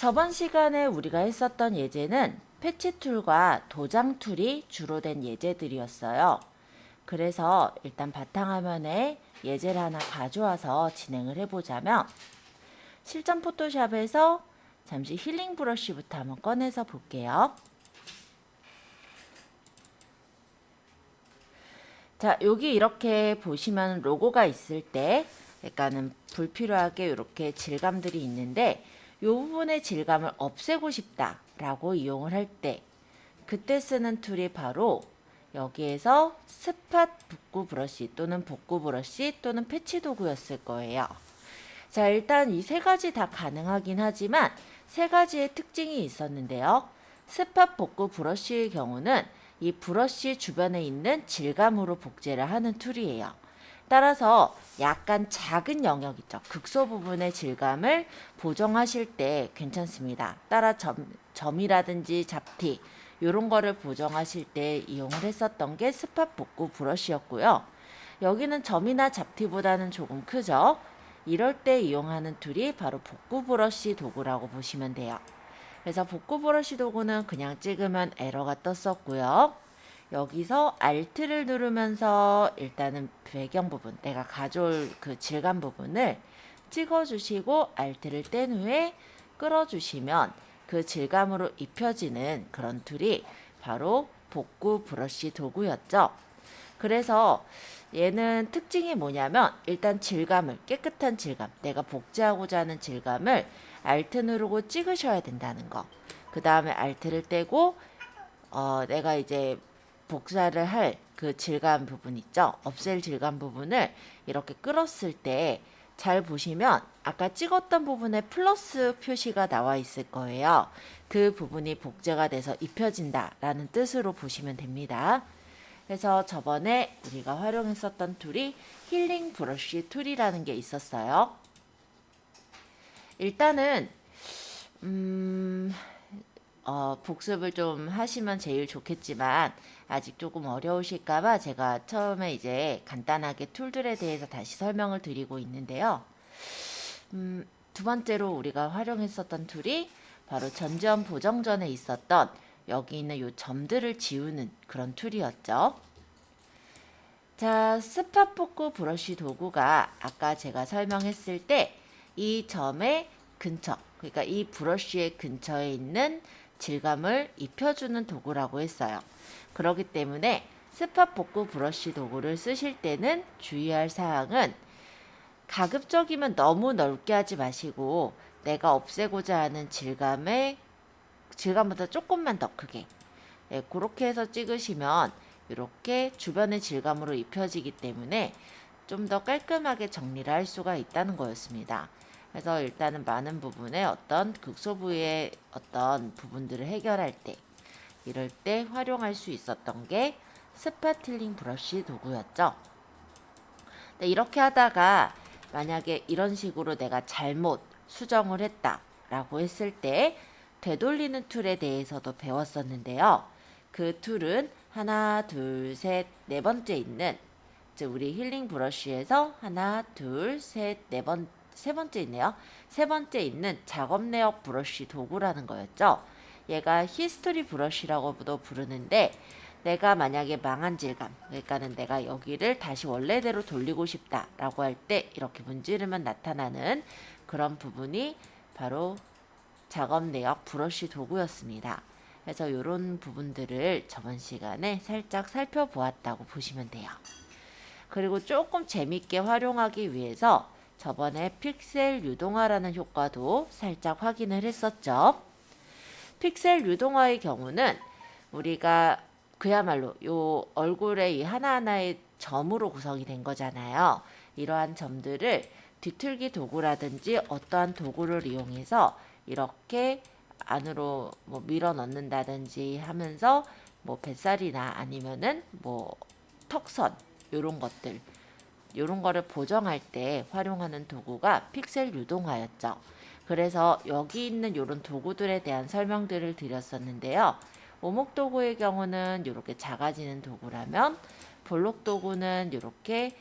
저번 시간에 우리가 했었던 예제는 패치 툴과 도장 툴이 주로 된 예제들이었어요. 그래서 일단 바탕화면에 예제를 하나 가져와서 진행을 해보자면 실전 포토샵에서 잠시 힐링 브러쉬부터 한번 꺼내서 볼게요. 자, 여기 이렇게 보시면 로고가 있을 때 약간은 불필요하게 이렇게 질감들이 있는데 이 부분의 질감을 없애고 싶다라고 이용을 할 때 그때 쓰는 툴이 바로 여기에서 스팟 붓구 브러쉬 또는 복구 브러쉬 또는 패치 도구였을 거예요. 자, 일단 이 세 가지 다 가능하긴 하지만 세 가지의 특징이 있었는데요. 스팟 복구 브러쉬의 경우는 이 브러쉬 주변에 있는 질감으로 복제를 하는 툴이에요. 따라서 약간 작은 영역 있죠. 극소 부분의 질감을 보정하실 때 괜찮습니다. 따라 점이라든지 잡티 이런 거를 보정하실 때 이용을 했었던 게 스팟 복구 브러쉬였고요. 여기는 점이나 잡티보다는 조금 크죠. 이럴 때 이용하는 툴이 바로 복구 브러쉬 도구라고 보시면 돼요. 그래서 복구 브러쉬 도구는 그냥 찍으면 에러가 떴었고요. 여기서 Alt를 누르면서 일단은 배경 부분, 내가 가져올 그 질감 부분을 찍어주시고 Alt를 뗀 후에 끌어주시면 그 질감으로 입혀지는 그런 툴이 바로 복구 브러쉬 도구였죠. 그래서 얘는 특징이 뭐냐면 일단 질감을 깨끗한 질감, 내가 복제하고자 하는 질감을 Alt 누르고 찍으셔야 된다는 거. 그 다음에 Alt를 떼고 내가 이제 복사를 할 그 질감 부분 있죠? 없앨 질감 부분을 이렇게 끌었을 때 잘 보시면 아까 찍었던 부분에 플러스 표시가 나와 있을 거예요. 그 부분이 복제가 돼서 입혀진다라는 뜻으로 보시면 됩니다. 그래서 저번에 우리가 활용했었던 툴이 힐링 브러쉬 툴이라는 게 있었어요. 일단은 복습을 좀 하시면 제일 좋겠지만 아직 조금 어려우실까봐 제가 처음에 이제 간단하게 툴들에 대해서 다시 설명을 드리고 있는데요. 두 번째로 우리가 활용했었던 툴이 바로 전지현 보정 전에 있었던 여기 있는 요 점들을 지우는 그런 툴이었죠. 자, 스팟 복구 브러쉬 도구가 아까 제가 설명했을 때 이 점의 근처, 그러니까 이 브러쉬의 근처에 있는 질감을 입혀주는 도구라고 했어요. 그렇기 때문에 스팟 복구 브러쉬 도구를 쓰실 때는 주의할 사항은 가급적이면 너무 넓게 하지 마시고 내가 없애고자 하는 질감보다 조금만 더 크게 그렇게 해서 찍으시면 이렇게 주변의 질감으로 입혀지기 때문에 좀 더 깔끔하게 정리를 할 수가 있다는 거였습니다. 그래서 일단은 많은 부분에 어떤 극소 부위의 어떤 부분들을 해결할 때 이럴 때 활용할 수 있었던 게 스파틀링 브러쉬 도구였죠. 근데 이렇게 하다가 만약에 이런 식으로 내가 잘못 수정을 했다라고 했을 때 되돌리는 툴에 대해서도 배웠었는데요. 그 툴은 하나, 둘, 셋, 네 번째 있는 즉 우리 힐링 브러쉬에서 하나, 둘, 셋, 세 번째 있네요. 세 번째 있는 작업 내역 브러쉬 도구라는 거였죠. 얘가 히스토리 브러쉬라고도 부르는데 내가 만약에 망한 질감, 그러니까는 내가 여기를 다시 원래대로 돌리고 싶다라고 할 때 이렇게 문지르면 나타나는 그런 부분이 바로 작업 내역 브러쉬 도구였습니다. 그래서 이런 부분들을 저번 시간에 살짝 살펴보았다고 보시면 돼요. 그리고 조금 재밌게 활용하기 위해서 저번에 픽셀 유동화라는 효과도 살짝 확인을 했었죠. 픽셀 유동화의 경우는 우리가 그야말로 요 얼굴의 이 하나하나의 점으로 구성이 된 거잖아요. 이러한 점들을 뒤틀기 도구라든지 어떠한 도구를 이용해서 이렇게 안으로 뭐 밀어 넣는다든지 하면서 뭐 뱃살이나 아니면은 뭐 턱선 요런 것들 요런 거를 보정할 때 활용하는 도구가 픽셀 유동화였죠. 그래서 여기 있는 요런 도구들에 대한 설명들을 드렸었는데요. 오목 도구의 경우는 이렇게 작아지는 도구라면 볼록 도구는 이렇게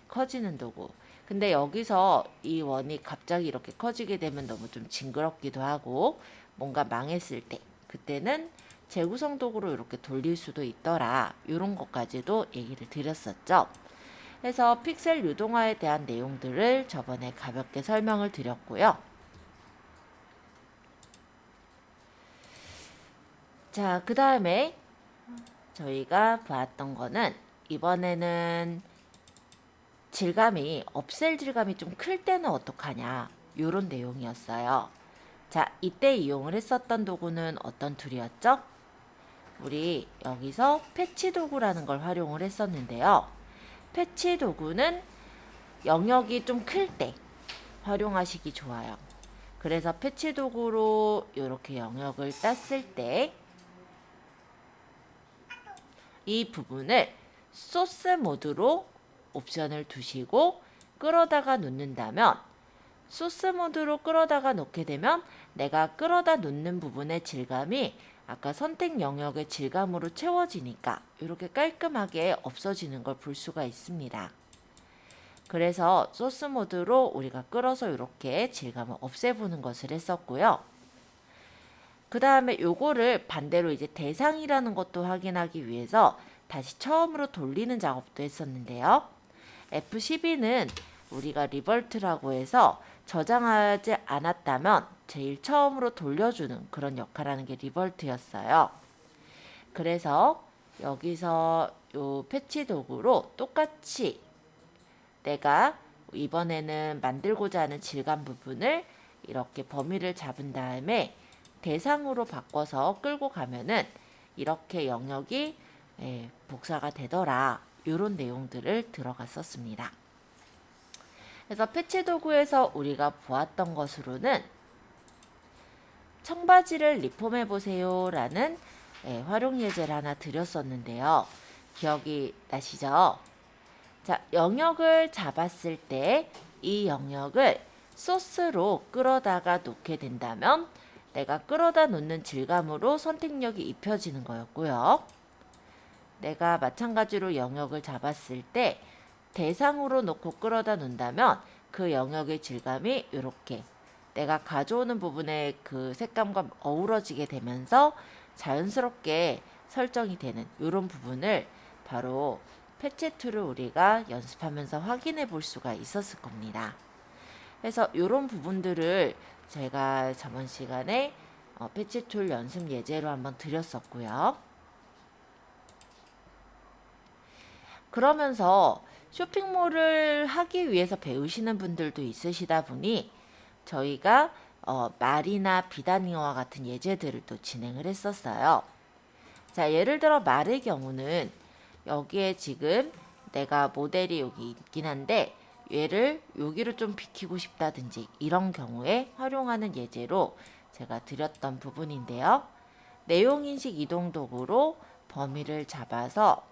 커지는 도구. 근데 여기서 이 원이 갑자기 이렇게 커지게 되면 너무 좀 징그럽기도 하고 뭔가 망했을 때 그때는 재구성 도구로 이렇게 돌릴 수도 있더라. 이런 것까지도 얘기를 드렸었죠. 그래서 픽셀 유동화에 대한 내용들을 저번에 가볍게 설명을 드렸고요. 자, 그 다음에 저희가 봤던 거는 이번에는 질감이 없앨 질감이 좀 클 때는 어떡하냐 요런 내용이었어요. 자, 이때 이용을 했었던 도구는 어떤 툴이었죠? 우리 여기서 패치 도구라는 걸 활용을 했었는데요. 패치 도구는 영역이 좀 클 때 활용하시기 좋아요. 그래서 패치 도구로 이렇게 영역을 땄을 때 이 부분을 소스 모드로 옵션을 두시고 끌어다가 놓는다면 소스 모드로 끌어다가 놓게 되면 내가 끌어다 놓는 부분의 질감이 아까 선택 영역의 질감으로 채워지니까 이렇게 깔끔하게 없어지는 걸 볼 수가 있습니다. 그래서 소스 모드로 우리가 끌어서 이렇게 질감을 없애보는 것을 했었고요. 그 다음에 요거를 반대로 이제 대상이라는 것도 확인하기 위해서 다시 처음으로 돌리는 작업도 했었는데요. F12는 우리가 리버트라고 해서 저장하지 않았다면 제일 처음으로 돌려주는 그런 역할을 하는 게 리버트였어요. 그래서 여기서 요 패치 도구로 똑같이 내가 이번에는 만들고자 하는 질감 부분을 이렇게 범위를 잡은 다음에 대상으로 바꿔서 끌고 가면은 이렇게 영역이 복사가 되더라. 이런 내용들을 들어갔었습니다. 그래서 패치 도구에서 우리가 보았던 것으로는 청바지를 리폼해 보세요 라는 활용 예제를 하나 드렸었는데요. 기억이 나시죠? 자, 영역을 잡았을 때 이 영역을 소스로 끌어다가 놓게 된다면 내가 끌어다 놓는 질감으로 선택력이 입혀지는 거였고요. 내가 마찬가지로 영역을 잡았을 때 대상으로 놓고 끌어다 놓는다면 그 영역의 질감이 이렇게 내가 가져오는 부분의 그 색감과 어우러지게 되면서 자연스럽게 설정이 되는 이런 부분을 바로 패치 툴을 우리가 연습하면서 확인해 볼 수가 있었을 겁니다. 그래서 이런 부분들을 제가 저번 시간에 패치 툴 연습 예제로 한번 드렸었고요. 그러면서 쇼핑몰을 하기 위해서 배우시는 분들도 있으시다 보니 저희가 말이나 비단잉어와 같은 예제들을 또 진행을 했었어요. 자, 예를 들어 말의 경우는 여기에 지금 내가 모델이 여기 있긴 한데 얘를 여기를 좀 비키고 싶다든지 이런 경우에 활용하는 예제로 제가 드렸던 부분인데요. 내용인식 이동 도구로 범위를 잡아서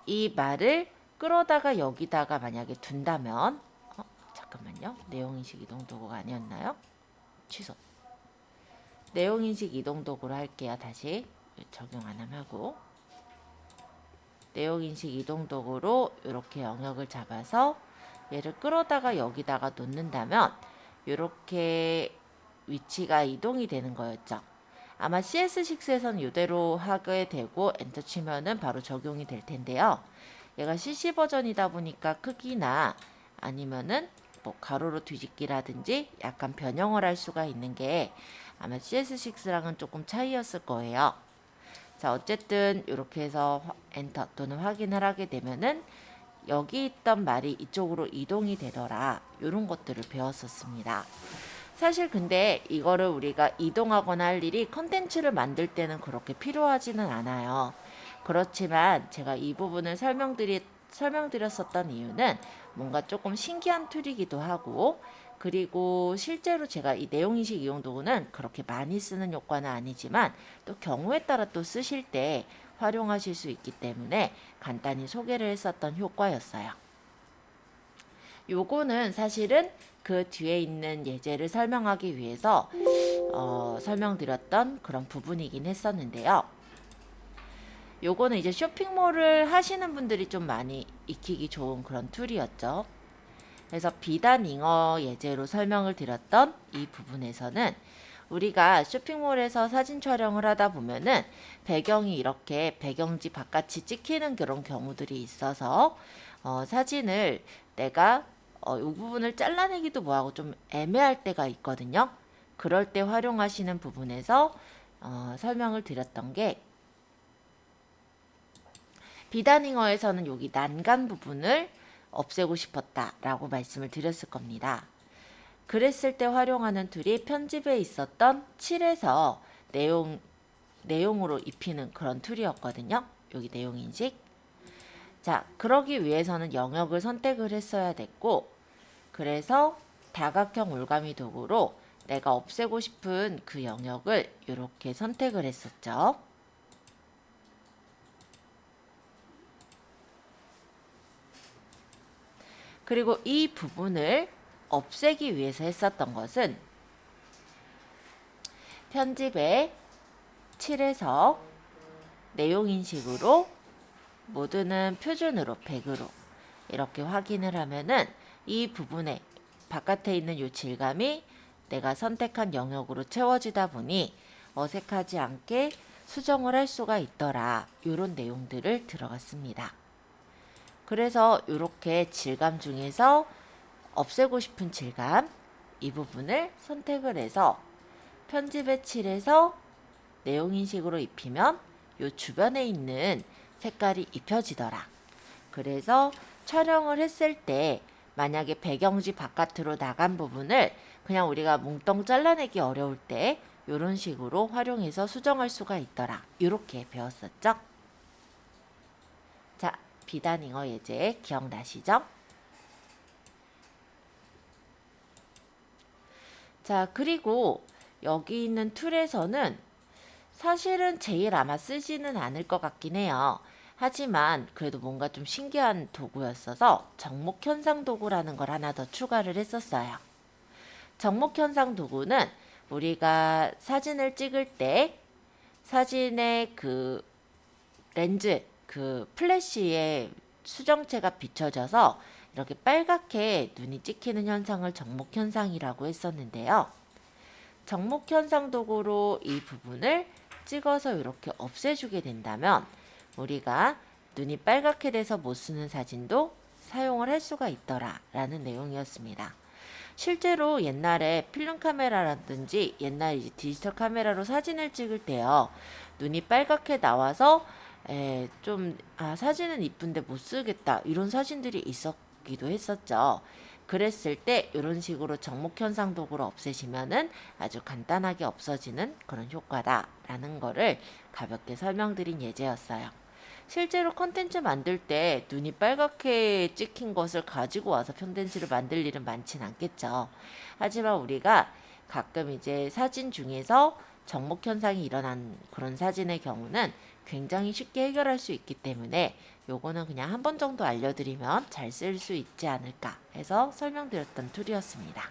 이 말을 끌어다가 여기다가 만약에 둔다면 잠깐만요. 내용인식 이동 도구가 아니었나요? 취소. 내용인식 이동 도구로 할게요. 다시 적용 안 하고 내용인식 이동 도구로 이렇게 영역을 잡아서 얘를 끌어다가 여기다가 놓는다면 이렇게 위치가 이동이 되는 거였죠. 아마 CS6에서는 이대로 하게 되고 엔터 치면은 바로 적용이 될 텐데요. 얘가 CC 버전이다 보니까 크기나 아니면은 뭐 가로로 뒤집기라든지 약간 변형을 할 수가 있는 게 아마 CS6랑은 조금 차이였을 거예요. 자, 어쨌든 이렇게 해서 엔터 또는 확인을 하게 되면은 여기 있던 말이 이쪽으로 이동이 되더라. 이런 것들을 배웠었습니다. 사실 근데 이거를 우리가 이동하거나 할 일이 컨텐츠를 만들 때는 그렇게 필요하지는 않아요. 그렇지만 제가 이 부분을 설명드렸었던 이유는 뭔가 조금 신기한 툴이기도 하고 그리고 실제로 제가 이 내용인식 이용 도구는 그렇게 많이 쓰는 효과는 아니지만 또 경우에 따라 또 쓰실 때 활용하실 수 있기 때문에 간단히 소개를 했었던 효과였어요. 요거는 사실은 그 뒤에 있는 예제를 설명하기 위해서 설명드렸던 그런 부분이긴 했었는데요. 요거는 이제 쇼핑몰을 하시는 분들이 좀 많이 익히기 좋은 그런 툴이었죠. 그래서 비단 잉어 예제로 설명을 드렸던 이 부분에서는 우리가 쇼핑몰에서 사진 촬영을 하다 보면은 배경이 이렇게 배경지 바깥이 찍히는 그런 경우들이 있어서 사진을 내가 이 부분을 잘라내기도 뭐하고 좀 애매할 때가 있거든요. 그럴 때 활용하시는 부분에서 설명을 드렸던 게 비단잉어에서는 여기 난간 부분을 없애고 싶었다라고 말씀을 드렸을 겁니다. 그랬을 때 활용하는 툴이 편집에 있었던 칠해서 내용으로 입히는 그런 툴이었거든요. 여기 내용 인식. 자, 그러기 위해서는 영역을 선택을 했어야 됐고, 그래서 다각형 올가미 도구로 내가 없애고 싶은 그 영역을 이렇게 선택을 했었죠. 그리고 이 부분을 없애기 위해서 했었던 것은 편집에 칠해서 내용 인식으로 모드는 표준으로 100으로 이렇게 확인을 하면은 이 부분에 바깥에 있는 이 질감이 내가 선택한 영역으로 채워지다 보니 어색하지 않게 수정을 할 수가 있더라. 이런 내용들을 들어갔습니다. 그래서 이렇게 질감 중에서 없애고 싶은 질감 이 부분을 선택을 해서 편집에 칠해서 내용 인식으로 입히면 이 주변에 있는 색깔이 입혀지더라. 그래서 촬영을 했을 때 만약에 배경지 바깥으로 나간 부분을 그냥 우리가 뭉텅 잘라내기 어려울 때 이런 식으로 활용해서 수정할 수가 있더라. 이렇게 배웠었죠. 자, 비단잉어 예제 기억나시죠? 자, 그리고 여기 있는 툴에서는 사실은 제일 아마 쓰지는 않을 것 같긴 해요. 하지만 그래도 뭔가 좀 신기한 도구였어서 적목현상 도구라는 걸 하나 더 추가를 했었어요. 적목현상 도구는 우리가 사진을 찍을 때 사진의 그 렌즈, 그 플래시에 수정체가 비춰져서 이렇게 빨갛게 눈이 찍히는 현상을 적목현상이라고 했었는데요. 적목현상 도구로 이 부분을 찍어서 이렇게 없애주게 된다면 우리가 눈이 빨갛게 돼서 못 쓰는 사진도 사용을 할 수가 있더라 라는 내용이었습니다. 실제로 옛날에 필름 카메라라든지 옛날 이제 디지털 카메라로 사진을 찍을 때요. 눈이 빨갛게 나와서 사진은 이쁜데 못 쓰겠다 이런 사진들이 있었기도 했었죠. 그랬을 때 이런 식으로 적목현상 도구를 없애시면은 아주 간단하게 없어지는 그런 효과다라는 거를 가볍게 설명드린 예제였어요. 실제로 컨텐츠 만들 때 눈이 빨갛게 찍힌 것을 가지고 와서 컨텐츠를 만들 일은 많진 않겠죠. 하지만 우리가 가끔 이제 사진 중에서 적목현상이 일어난 그런 사진의 경우는 굉장히 쉽게 해결할 수 있기 때문에 요거는 그냥 한 번 정도 알려드리면 잘 쓸 수 있지 않을까 해서 설명드렸던 툴이었습니다.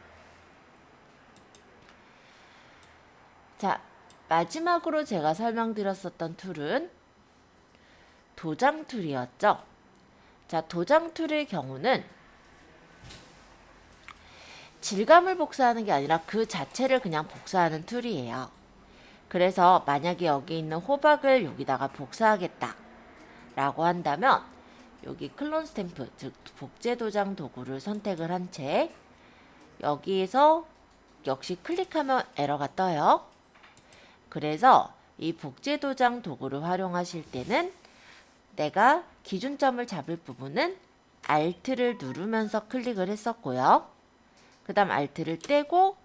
자, 마지막으로 제가 설명드렸었던 툴은 도장 툴이었죠. 자, 도장 툴의 경우는 질감을 복사하는 게 아니라 그 자체를 그냥 복사하는 툴이에요. 그래서 만약에 여기 있는 호박을 여기다가 복사하겠다 라고 한다면 여기 클론 스탬프, 즉 복제 도장 도구를 선택을 한 채 여기에서 역시 클릭하면 에러가 떠요. 그래서 이 복제 도장 도구를 활용하실 때는 내가 기준점을 잡을 부분은 Alt를 누르면서 클릭을 했었고요. 그 다음 Alt를 떼고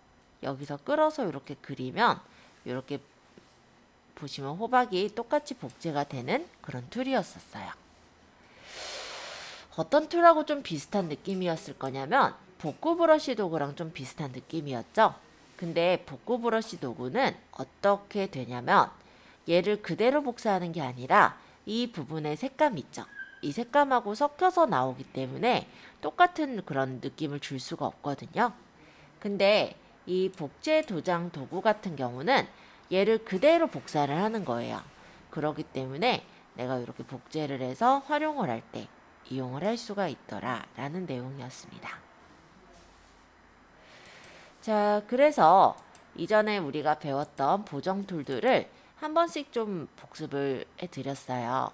여기서 끌어서 이렇게 그리면 이렇게 보시면 호박이 똑같이 복제가 되는 그런 툴이었었어요. 어떤 툴하고 좀 비슷한 느낌이었을 거냐면 복구 브러쉬 도구랑 좀 비슷한 느낌이었죠. 근데 복구 브러쉬 도구는 어떻게 되냐면 얘를 그대로 복사하는 게 아니라 이 부분의 색감 있죠. 이 색감하고 섞여서 나오기 때문에 똑같은 그런 느낌을 줄 수가 없거든요. 근데 이 복제 도장 도구 같은 경우는 얘를 그대로 복사를 하는 거예요. 그렇기 때문에 내가 이렇게 복제를 해서 활용을 할 때 이용을 할 수가 있더라 라는 내용이었습니다. 자, 그래서 이전에 우리가 배웠던 보정 툴들을 한 번씩 좀 복습을 해드렸어요.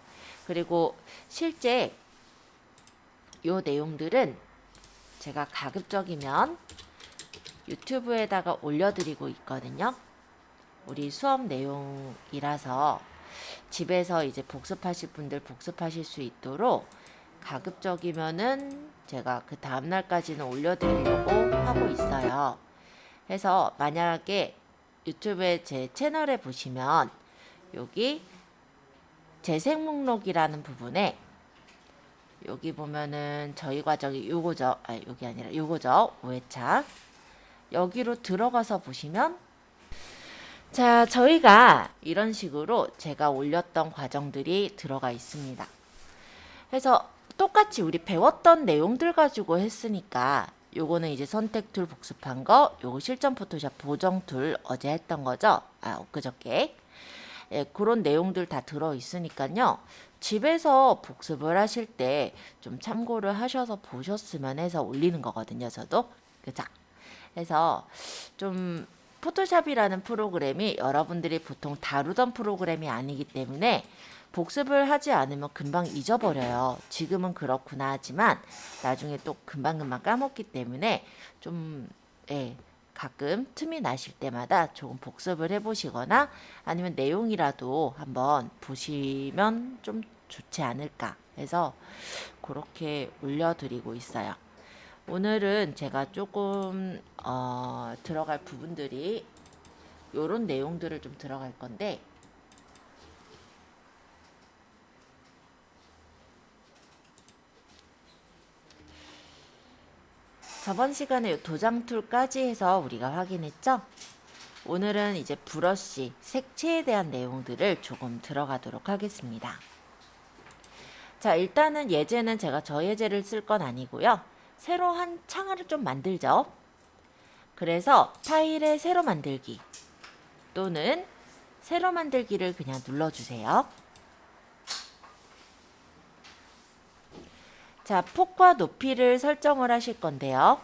그리고 실제 요 내용들은 제가 가급적이면 유튜브에다가 올려드리고 있거든요. 우리 수업 내용이라서 집에서 이제 복습하실 분들 복습하실 수 있도록 가급적이면은 제가 그 다음날까지는 올려드리려고 하고 있어요. 해서 만약에 유튜브에 제 채널에 보시면 여기 재생 목록이라는 부분에 여기 보면은 저희 과정이 요거죠. 여기 아니라 요거죠. 5회차. 여기로 들어가서 보시면 자, 저희가 이런 식으로 제가 올렸던 과정들이 들어가 있습니다. 그래서 똑같이 우리 배웠던 내용들 가지고 했으니까 요거는 이제 선택 툴 복습한 거, 요거 실전 포토샵 보정 툴 어제 했던 거죠. 엊그저께. 예, 그런 내용들 다 들어 있으니까요. 집에서 복습을 하실 때 좀 참고를 하셔서 보셨으면 해서 올리는 거거든요. 저도. 그죠? 그래서 좀 포토샵이라는 프로그램이 여러분들이 보통 다루던 프로그램이 아니기 때문에 복습을 하지 않으면 금방 잊어버려요. 지금은 그렇구나 하지만 나중에 또 금방금방 까먹기 때문에 좀 가끔 틈이 나실 때마다 조금 복습을 해보시거나 아니면 내용이라도 한번 보시면 좀 좋지 않을까 해서 그렇게 올려드리고 있어요. 오늘은 제가 조금 들어갈 부분들이 요런 내용들을 좀 들어갈 건데 저번 시간에 도장 툴까지 해서 우리가 확인했죠? 오늘은 이제 브러쉬, 색채에 대한 내용들을 조금 들어가도록 하겠습니다. 자, 일단은 예제는 제가 저 예제를 쓸 건 아니고요. 새로 한 창을 좀 만들죠. 그래서 파일에 새로 만들기 또는 새로 만들기를 그냥 눌러주세요. 자, 폭과 높이를 설정을 하실 건데요.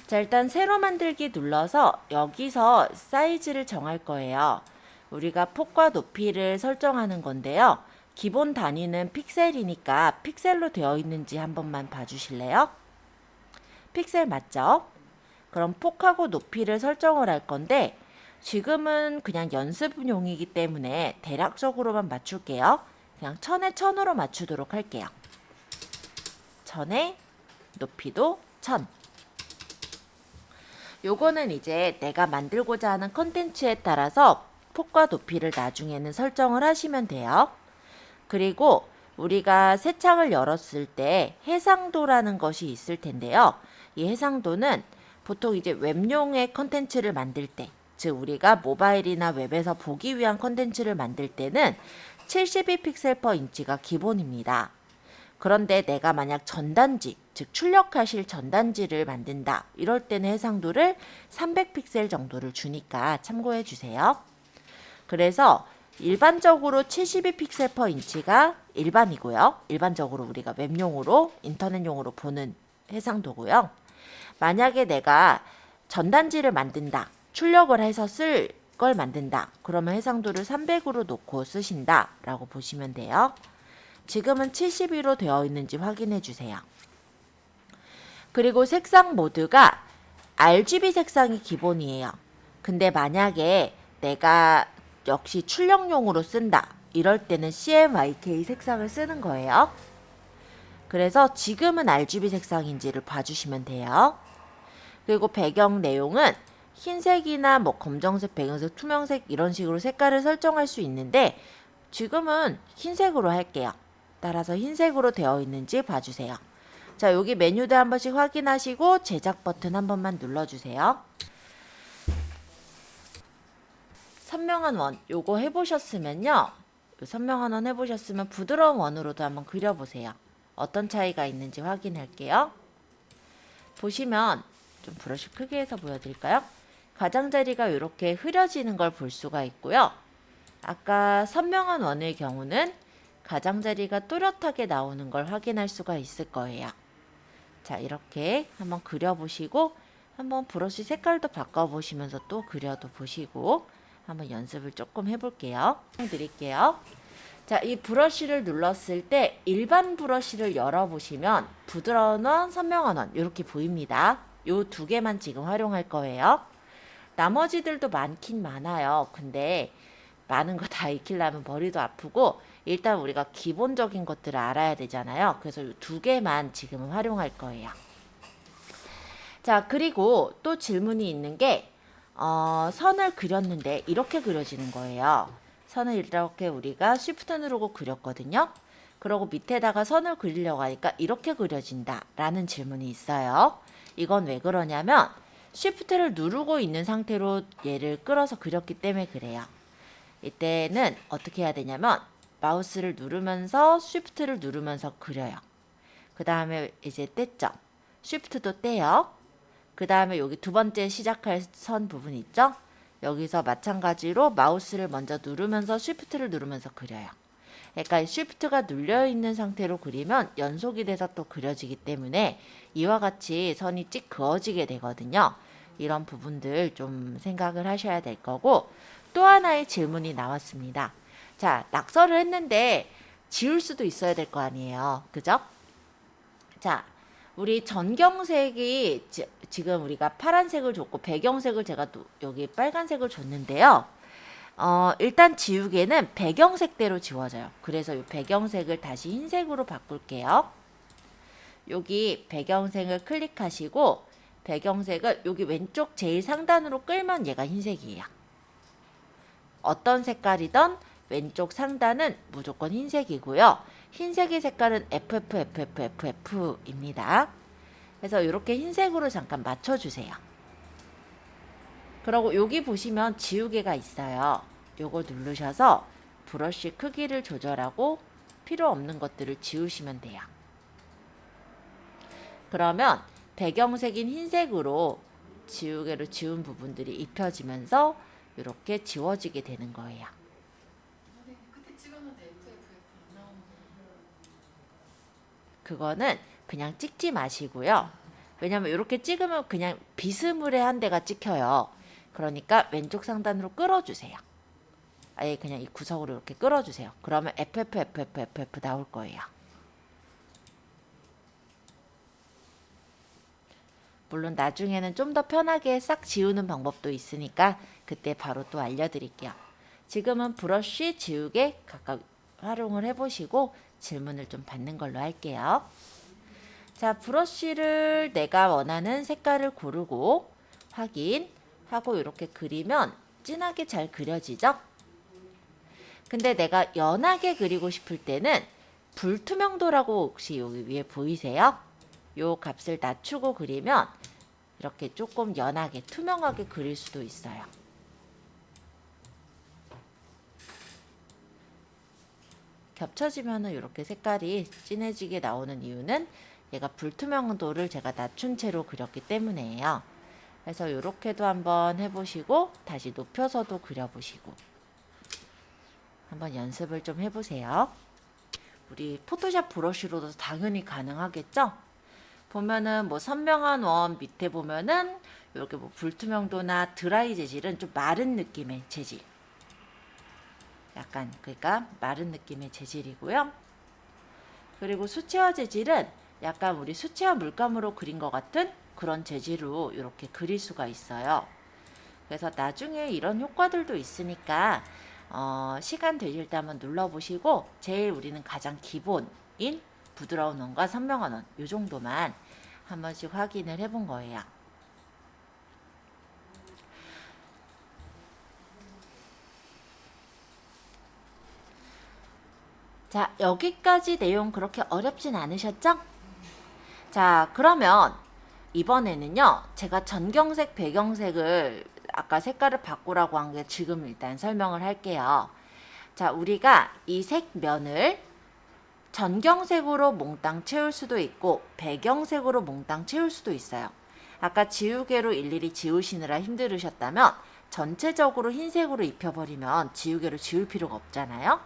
자, 일단 새로 만들기 눌러서 여기서 사이즈를 정할 거예요. 우리가 폭과 높이를 설정하는 건데요. 기본 단위는 픽셀이니까 픽셀로 되어 있는지 한 번만 봐주실래요? 픽셀 맞죠? 그럼 폭하고 높이를 설정을 할 건데 지금은 그냥 연습용이기 때문에 대략적으로만 맞출게요. 그냥 1000에 1000으로 맞추도록 할게요. 1000에 높이도 1000. 요거는 이제 내가 만들고자 하는 컨텐츠에 따라서 폭과 높이를 나중에는 설정을 하시면 돼요. 그리고 우리가 새 창을 열었을 때 해상도라는 것이 있을 텐데요. 이 해상도는 보통 이제 웹용의 컨텐츠를 만들 때, 즉 우리가 모바일이나 웹에서 보기 위한 컨텐츠를 만들 때는 72픽셀/인치가 기본입니다. 그런데 내가 만약 전단지, 즉 출력하실 전단지를 만든다. 이럴 때는 해상도를 300픽셀 정도를 주니까 참고해 주세요. 그래서 일반적으로 72픽셀/인치가 일반이고요. 일반적으로 우리가 웹용으로 인터넷용으로 보는 해상도고요. 만약에 내가 전단지를 만든다. 출력을 해서 쓸 걸 만든다. 그러면 해상도를 300으로 놓고 쓰신다. 라고 보시면 돼요. 지금은 72로 되어 있는지 확인해 주세요. 그리고 색상 모드가 RGB 색상이 기본이에요. 근데 만약에 내가 역시 출력용으로 쓴다. 이럴 때는 CMYK 색상을 쓰는 거예요. 그래서 지금은 RGB 색상인지를 봐주시면 돼요. 그리고 배경 내용은 흰색이나 뭐 검정색, 배경색, 투명색 이런 식으로 색깔을 설정할 수 있는데 지금은 흰색으로 할게요. 따라서 흰색으로 되어 있는지 봐주세요. 자, 여기 메뉴들 한 번씩 확인하시고 제작 버튼 한 번만 눌러주세요. 선명한 원 요거 해보셨으면요. 선명한 원 해보셨으면 부드러운 원으로도 한번 그려보세요. 어떤 차이가 있는지 확인할게요. 보시면 좀 브러쉬 크게 해서 보여드릴까요? 가장자리가 이렇게 흐려지는 걸 볼 수가 있고요. 아까 선명한 원의 경우는 가장자리가 또렷하게 나오는 걸 확인할 수가 있을 거예요. 자, 이렇게 한번 그려보시고 한번 브러쉬 색깔도 바꿔보시면서 또 그려도 보시고 한번 연습을 조금 해볼게요. 드릴게요. 자, 이 브러쉬를 눌렀을 때 일반 브러쉬를 열어보시면 부드러운 원, 선명한 원 이렇게 보입니다. 요 두 개만 지금 활용할 거예요. 나머지들도 많긴 많아요. 근데 많은 거 다 익히려면 머리도 아프고 일단 우리가 기본적인 것들을 알아야 되잖아요. 그래서 이 두 개만 지금은 활용할 거예요. 자, 그리고 또 질문이 있는 게 선을 그렸는데 이렇게 그려지는 거예요. 선을 이렇게 우리가 쉬프트 누르고 그렸거든요. 그리고 밑에다가 선을 그리려고 하니까 이렇게 그려진다 라는 질문이 있어요. 이건 왜 그러냐면 쉬프트를 누르고 있는 상태로 얘를 끌어서 그렸기 때문에 그래요. 이때는 어떻게 해야 되냐면 마우스를 누르면서 쉬프트를 누르면서 그려요. 그 다음에 이제 뗐죠. 쉬프트도 떼요. 그 다음에 여기 두 번째 시작할 선 부분 있죠? 여기서 마찬가지로 마우스를 먼저 누르면서 쉬프트를 누르면서 그려요. 그러니까 쉬프트가 눌려있는 상태로 그리면 연속이 돼서 또 그려지기 때문에 이와 같이 선이 찍 그어지게 되거든요. 이런 부분들 좀 생각을 하셔야 될 거고 또 하나의 질문이 나왔습니다. 자, 낙서를 했는데 지울 수도 있어야 될 거 아니에요. 그죠? 자, 우리 전경색이 지금 우리가 파란색을 줬고 배경색을 제가 또 여기 빨간색을 줬는데요. 일단 지우개는 배경색대로 지워져요. 그래서 이 배경색을 다시 흰색으로 바꿀게요. 여기 배경색을 클릭하시고 배경색을 여기 왼쪽 제일 상단으로 끌면 얘가 흰색이에요. 어떤 색깔이든 왼쪽 상단은 무조건 흰색이고요. 흰색의 색깔은 FFFFF입니다. 그래서 이렇게 흰색으로 잠깐 맞춰주세요. 그리고 여기 보시면 지우개가 있어요. 요거 누르셔서 브러쉬 크기를 조절하고 필요 없는 것들을 지우시면 돼요. 그러면 배경색인 흰색으로 지우개로 지운 부분들이 입혀지면서 이렇게 지워지게 되는 거예요. 그거는 그냥 찍지 마시고요. 왜냐면 이렇게 찍으면 그냥 비스무리한 데가 찍혀요. 그러니까 왼쪽 상단으로 끌어주세요. 아예 그냥 이 구석으로 이렇게 끌어주세요. 그러면 FFFFFF 나올 거예요. 물론 나중에는 좀 더 편하게 싹 지우는 방법도 있으니까 그때 바로 또 알려드릴게요. 지금은 브러쉬, 지우개 각각 활용을 해보시고 질문을 좀 받는 걸로 할게요. 자, 브러쉬를 내가 원하는 색깔을 고르고 확인하고 이렇게 그리면 진하게 잘 그려지죠? 근데 내가 연하게 그리고 싶을 때는 불투명도라고 혹시 여기 위에 보이세요? 요 값을 낮추고 그리면 이렇게 조금 연하게 투명하게 그릴 수도 있어요. 겹쳐지면 이렇게 색깔이 진해지게 나오는 이유는 얘가 불투명도를 제가 낮춘 채로 그렸기 때문이에요. 그래서 이렇게도 한번 해보시고 다시 높여서도 그려보시고 한번 연습을 좀 해보세요. 우리 포토샵 브러쉬로도 당연히 가능하겠죠? 보면은 뭐 선명한 원 밑에 보면은 이렇게 뭐 불투명도나 드라이 재질은 좀 마른 느낌의 재질. 약간 그러니까 마른 느낌의 재질이고요. 그리고 수채화 재질은 약간 우리 수채화 물감으로 그린 것 같은 그런 재질로 이렇게 그릴 수가 있어요. 그래서 나중에 이런 효과들도 있으니까 시간 되실 때 한번 눌러보시고 제일 우리는 가장 기본인 부드러운 원과 선명한 원 이 정도만 한 번씩 확인을 해본 거예요. 자, 여기까지 내용 그렇게 어렵진 않으셨죠? 자, 그러면 이번에는요, 제가 전경색, 배경색을 아까 색깔을 바꾸라고 한 게 지금 일단 설명을 할게요. 자, 우리가 이 색면을 전경색으로 몽땅 채울 수도 있고 배경색으로 몽땅 채울 수도 있어요. 아까 지우개로 일일이 지우시느라 힘들으셨다면 전체적으로 흰색으로 입혀버리면 지우개로 지울 필요가 없잖아요.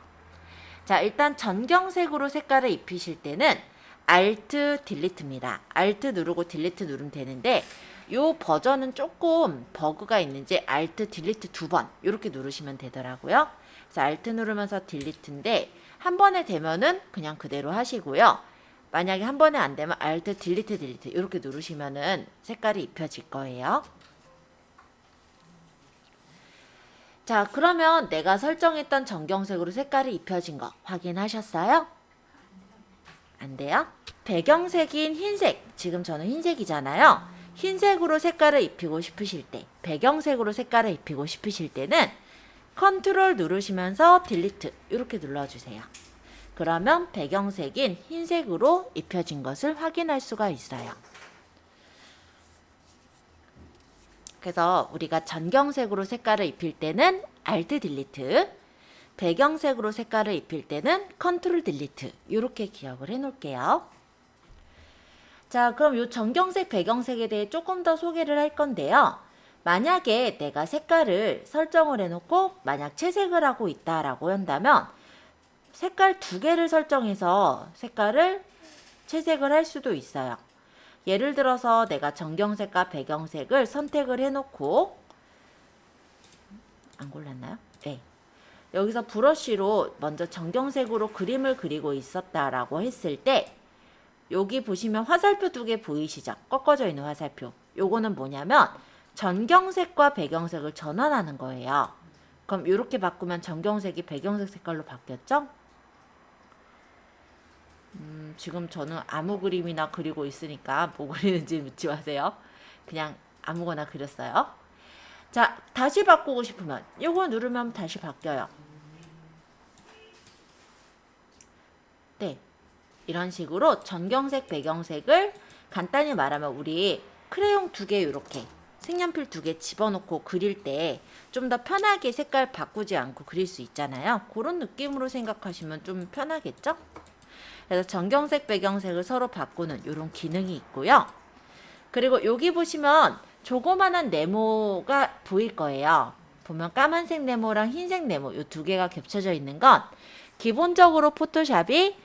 자, 일단 전경색으로 색깔을 입히실 때는 Alt 딜리트입니다. Alt 누르고 딜리트 누르면 되는데 요 버전은 조금 버그가 있는지 Alt 딜리트 2번 이렇게 누르시면 되더라고요. 그래서 Alt 누르면서 딜리트인데 한 번에 되면은 그냥 그대로 하시고요. 만약에 한 번에 안 되면 Alt 딜리트 딜리트 이렇게 누르시면은 색깔이 입혀질 거예요. 자, 그러면 내가 설정했던 전경색으로 색깔이 입혀진 거 확인하셨어요? 안 돼요? 배경색인 흰색, 지금 저는 흰색이잖아요. 흰색으로 색깔을 입히고 싶으실 때, 배경색으로 색깔을 입히고 싶으실 때는 컨트롤 누르시면서 딜리트 이렇게 눌러주세요. 그러면 배경색인 흰색으로 입혀진 것을 확인할 수가 있어요. 그래서 우리가 전경색으로 색깔을 입힐 때는 Alt 딜리트, 배경색으로 색깔을 입힐 때는 컨트롤 딜리트 이렇게 기억을 해 놓을게요. 자, 그럼 이 전경색, 배경색에 대해 조금 더 소개를 할 건데요. 만약에 내가 색깔을 설정을 해놓고 만약 채색을 하고 있다라고 한다면 색깔 2개를 설정해서 색깔을 채색을 할 수도 있어요. 예를 들어서 내가 전경색과 배경색을 선택을 해놓고 안 골랐나요? 네. 여기서 브러쉬로 먼저 전경색으로 그림을 그리고 있었다라고 했을 때 여기 보시면 화살표 2개 보이시죠? 꺾어져 있는 화살표. 요거는 뭐냐면 전경색과 배경색을 전환하는 거예요. 그럼 이렇게 바꾸면 전경색이 배경색 색깔로 바뀌었죠? 지금 저는 아무 그림이나 그리고 있으니까 뭐 그리는지 묻지 마세요. 그냥 아무거나 그렸어요. 자, 다시 바꾸고 싶으면 요거 누르면 다시 바뀌어요. 네, 이런 식으로 전경색, 배경색을 간단히 말하면 우리 크레용 2개 이렇게 색연필 2개 집어넣고 그릴 때 좀 더 편하게 색깔 바꾸지 않고 그릴 수 있잖아요. 그런 느낌으로 생각하시면 좀 편하겠죠? 그래서 전경색, 배경색을 서로 바꾸는 이런 기능이 있고요. 그리고 여기 보시면 조그만한 네모가 보일 거예요. 보면 까만색 네모랑 흰색 네모 이 2개가 겹쳐져 있는 건 기본적으로 포토샵이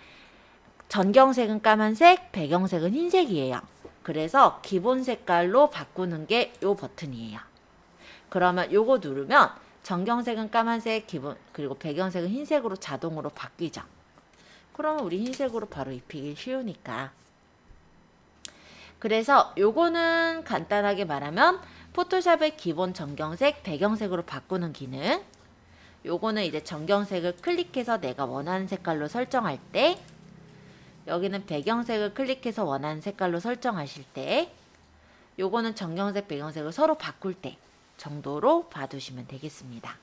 전경색은 까만색, 배경색은 흰색이에요. 그래서 기본 색깔로 바꾸는 게 이 버튼이에요. 그러면 요거 누르면 전경색은 까만색, 그리고 배경색은 흰색으로 자동으로 바뀌죠. 그러면 우리 흰색으로 바로 입히기 쉬우니까. 그래서 요거는 간단하게 말하면 포토샵의 기본 전경색, 배경색으로 바꾸는 기능. 요거는 이제 전경색을 클릭해서 내가 원하는 색깔로 설정할 때, 여기는 배경색을 클릭해서 원하는 색깔로 설정하실 때, 요거는 전경색, 배경색을 서로 바꿀 때 정도로 봐두시면 되겠습니다.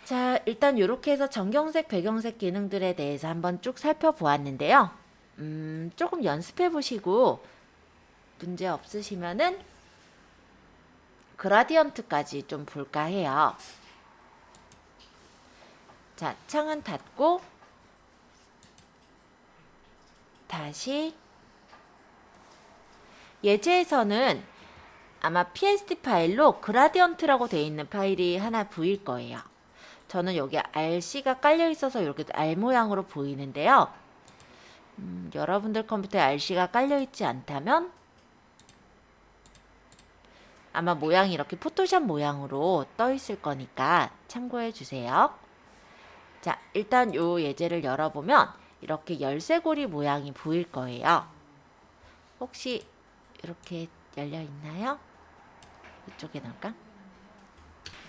자, 일단 이렇게 해서 전경색, 배경색 기능들에 대해서 한번 쭉 살펴보았는데요. 조금 연습해 보시고 문제 없으시면은 그라디언트까지 좀 볼까 해요. 자, 창은 닫고 다시 예제에서는 아마 PSD 파일로 그라디언트라고 되어 있는 파일이 하나 보일 거예요. 저는 여기 RC가 깔려 있어서 이렇게 R 모양으로 보이는데요. 여러분들 컴퓨터에 RC가 깔려 있지 않다면 아마 모양이 이렇게 포토샵 모양으로 떠 있을 거니까 참고해 주세요. 자, 일단 요 예제를 열어보면 이렇게 열쇠고리 모양이 보일 거예요. 혹시 이렇게 열려 있나요? 이쪽에 넣을까?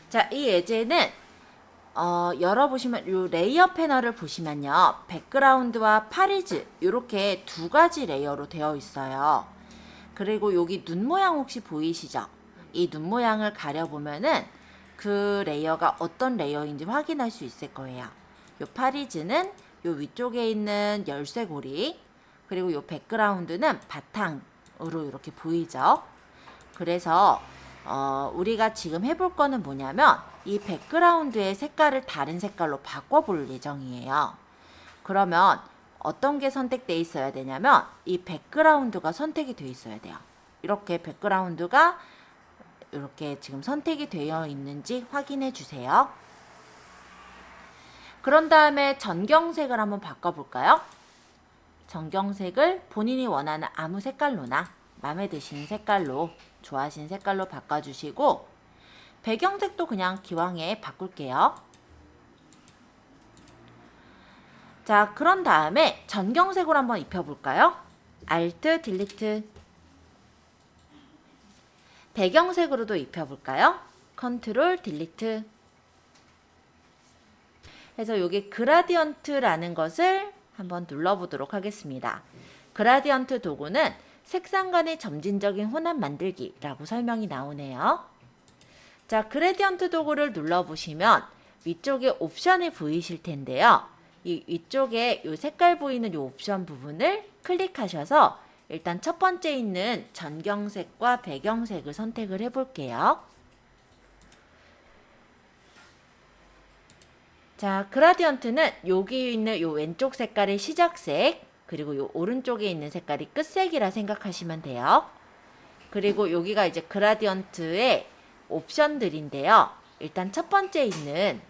자, 이 예제는 열어보시면 이 레이어 패널을 보시면요. 백그라운드와 파리즈 이렇게 2가지 레이어로 되어 있어요. 그리고 여기 눈 모양 혹시 보이시죠? 이 눈 모양을 가려보면은 그 레이어가 어떤 레이어인지 확인할 수 있을 거예요. 이 파리즈는 이 위쪽에 있는 열쇠고리, 그리고 이 백그라운드는 바탕으로 이렇게 보이죠. 그래서 우리가 지금 해볼 거는 뭐냐면 이 백그라운드의 색깔을 다른 색깔로 바꿔볼 예정이에요. 그러면 어떤 게 선택되어 있어야 되냐면 이 백그라운드가 선택이 되어 있어야 돼요. 이렇게 백그라운드가 이렇게 지금 선택이 되어 있는지 확인해 주세요. 그런 다음에 전경색을 한번 바꿔볼까요? 전경색을 본인이 원하는 아무 색깔로나 마음에 드시는 색깔로, 좋아하시는 색깔로 바꿔주시고, 배경색도 그냥 기왕에 바꿀게요. 자, 그런 다음에 전경색으로 한번 입혀볼까요? Alt, Delete. 배경색으로도 입혀볼까요? Ctrl, Delete. 그래서 여기 그라디언트라는 것을 한번 눌러보도록 하겠습니다. 그라디언트 도구는 색상 간의 점진적인 혼합 만들기라고 설명이 나오네요. 자, 그라디언트 도구를 눌러보시면 위쪽에 옵션이 보이실 텐데요. 이 위쪽에 이 색깔 보이는 이 옵션 부분을 클릭하셔서 일단 첫 번째 있는 전경색과 배경색을 선택을 해볼게요. 자, 그라디언트는 여기 있는 이 왼쪽 색깔이 시작색, 그리고 이 오른쪽에 있는 색깔이 끝색이라 생각하시면 돼요. 그리고 여기가 이제 그라디언트의 옵션들인데요. 일단 첫 번째 있는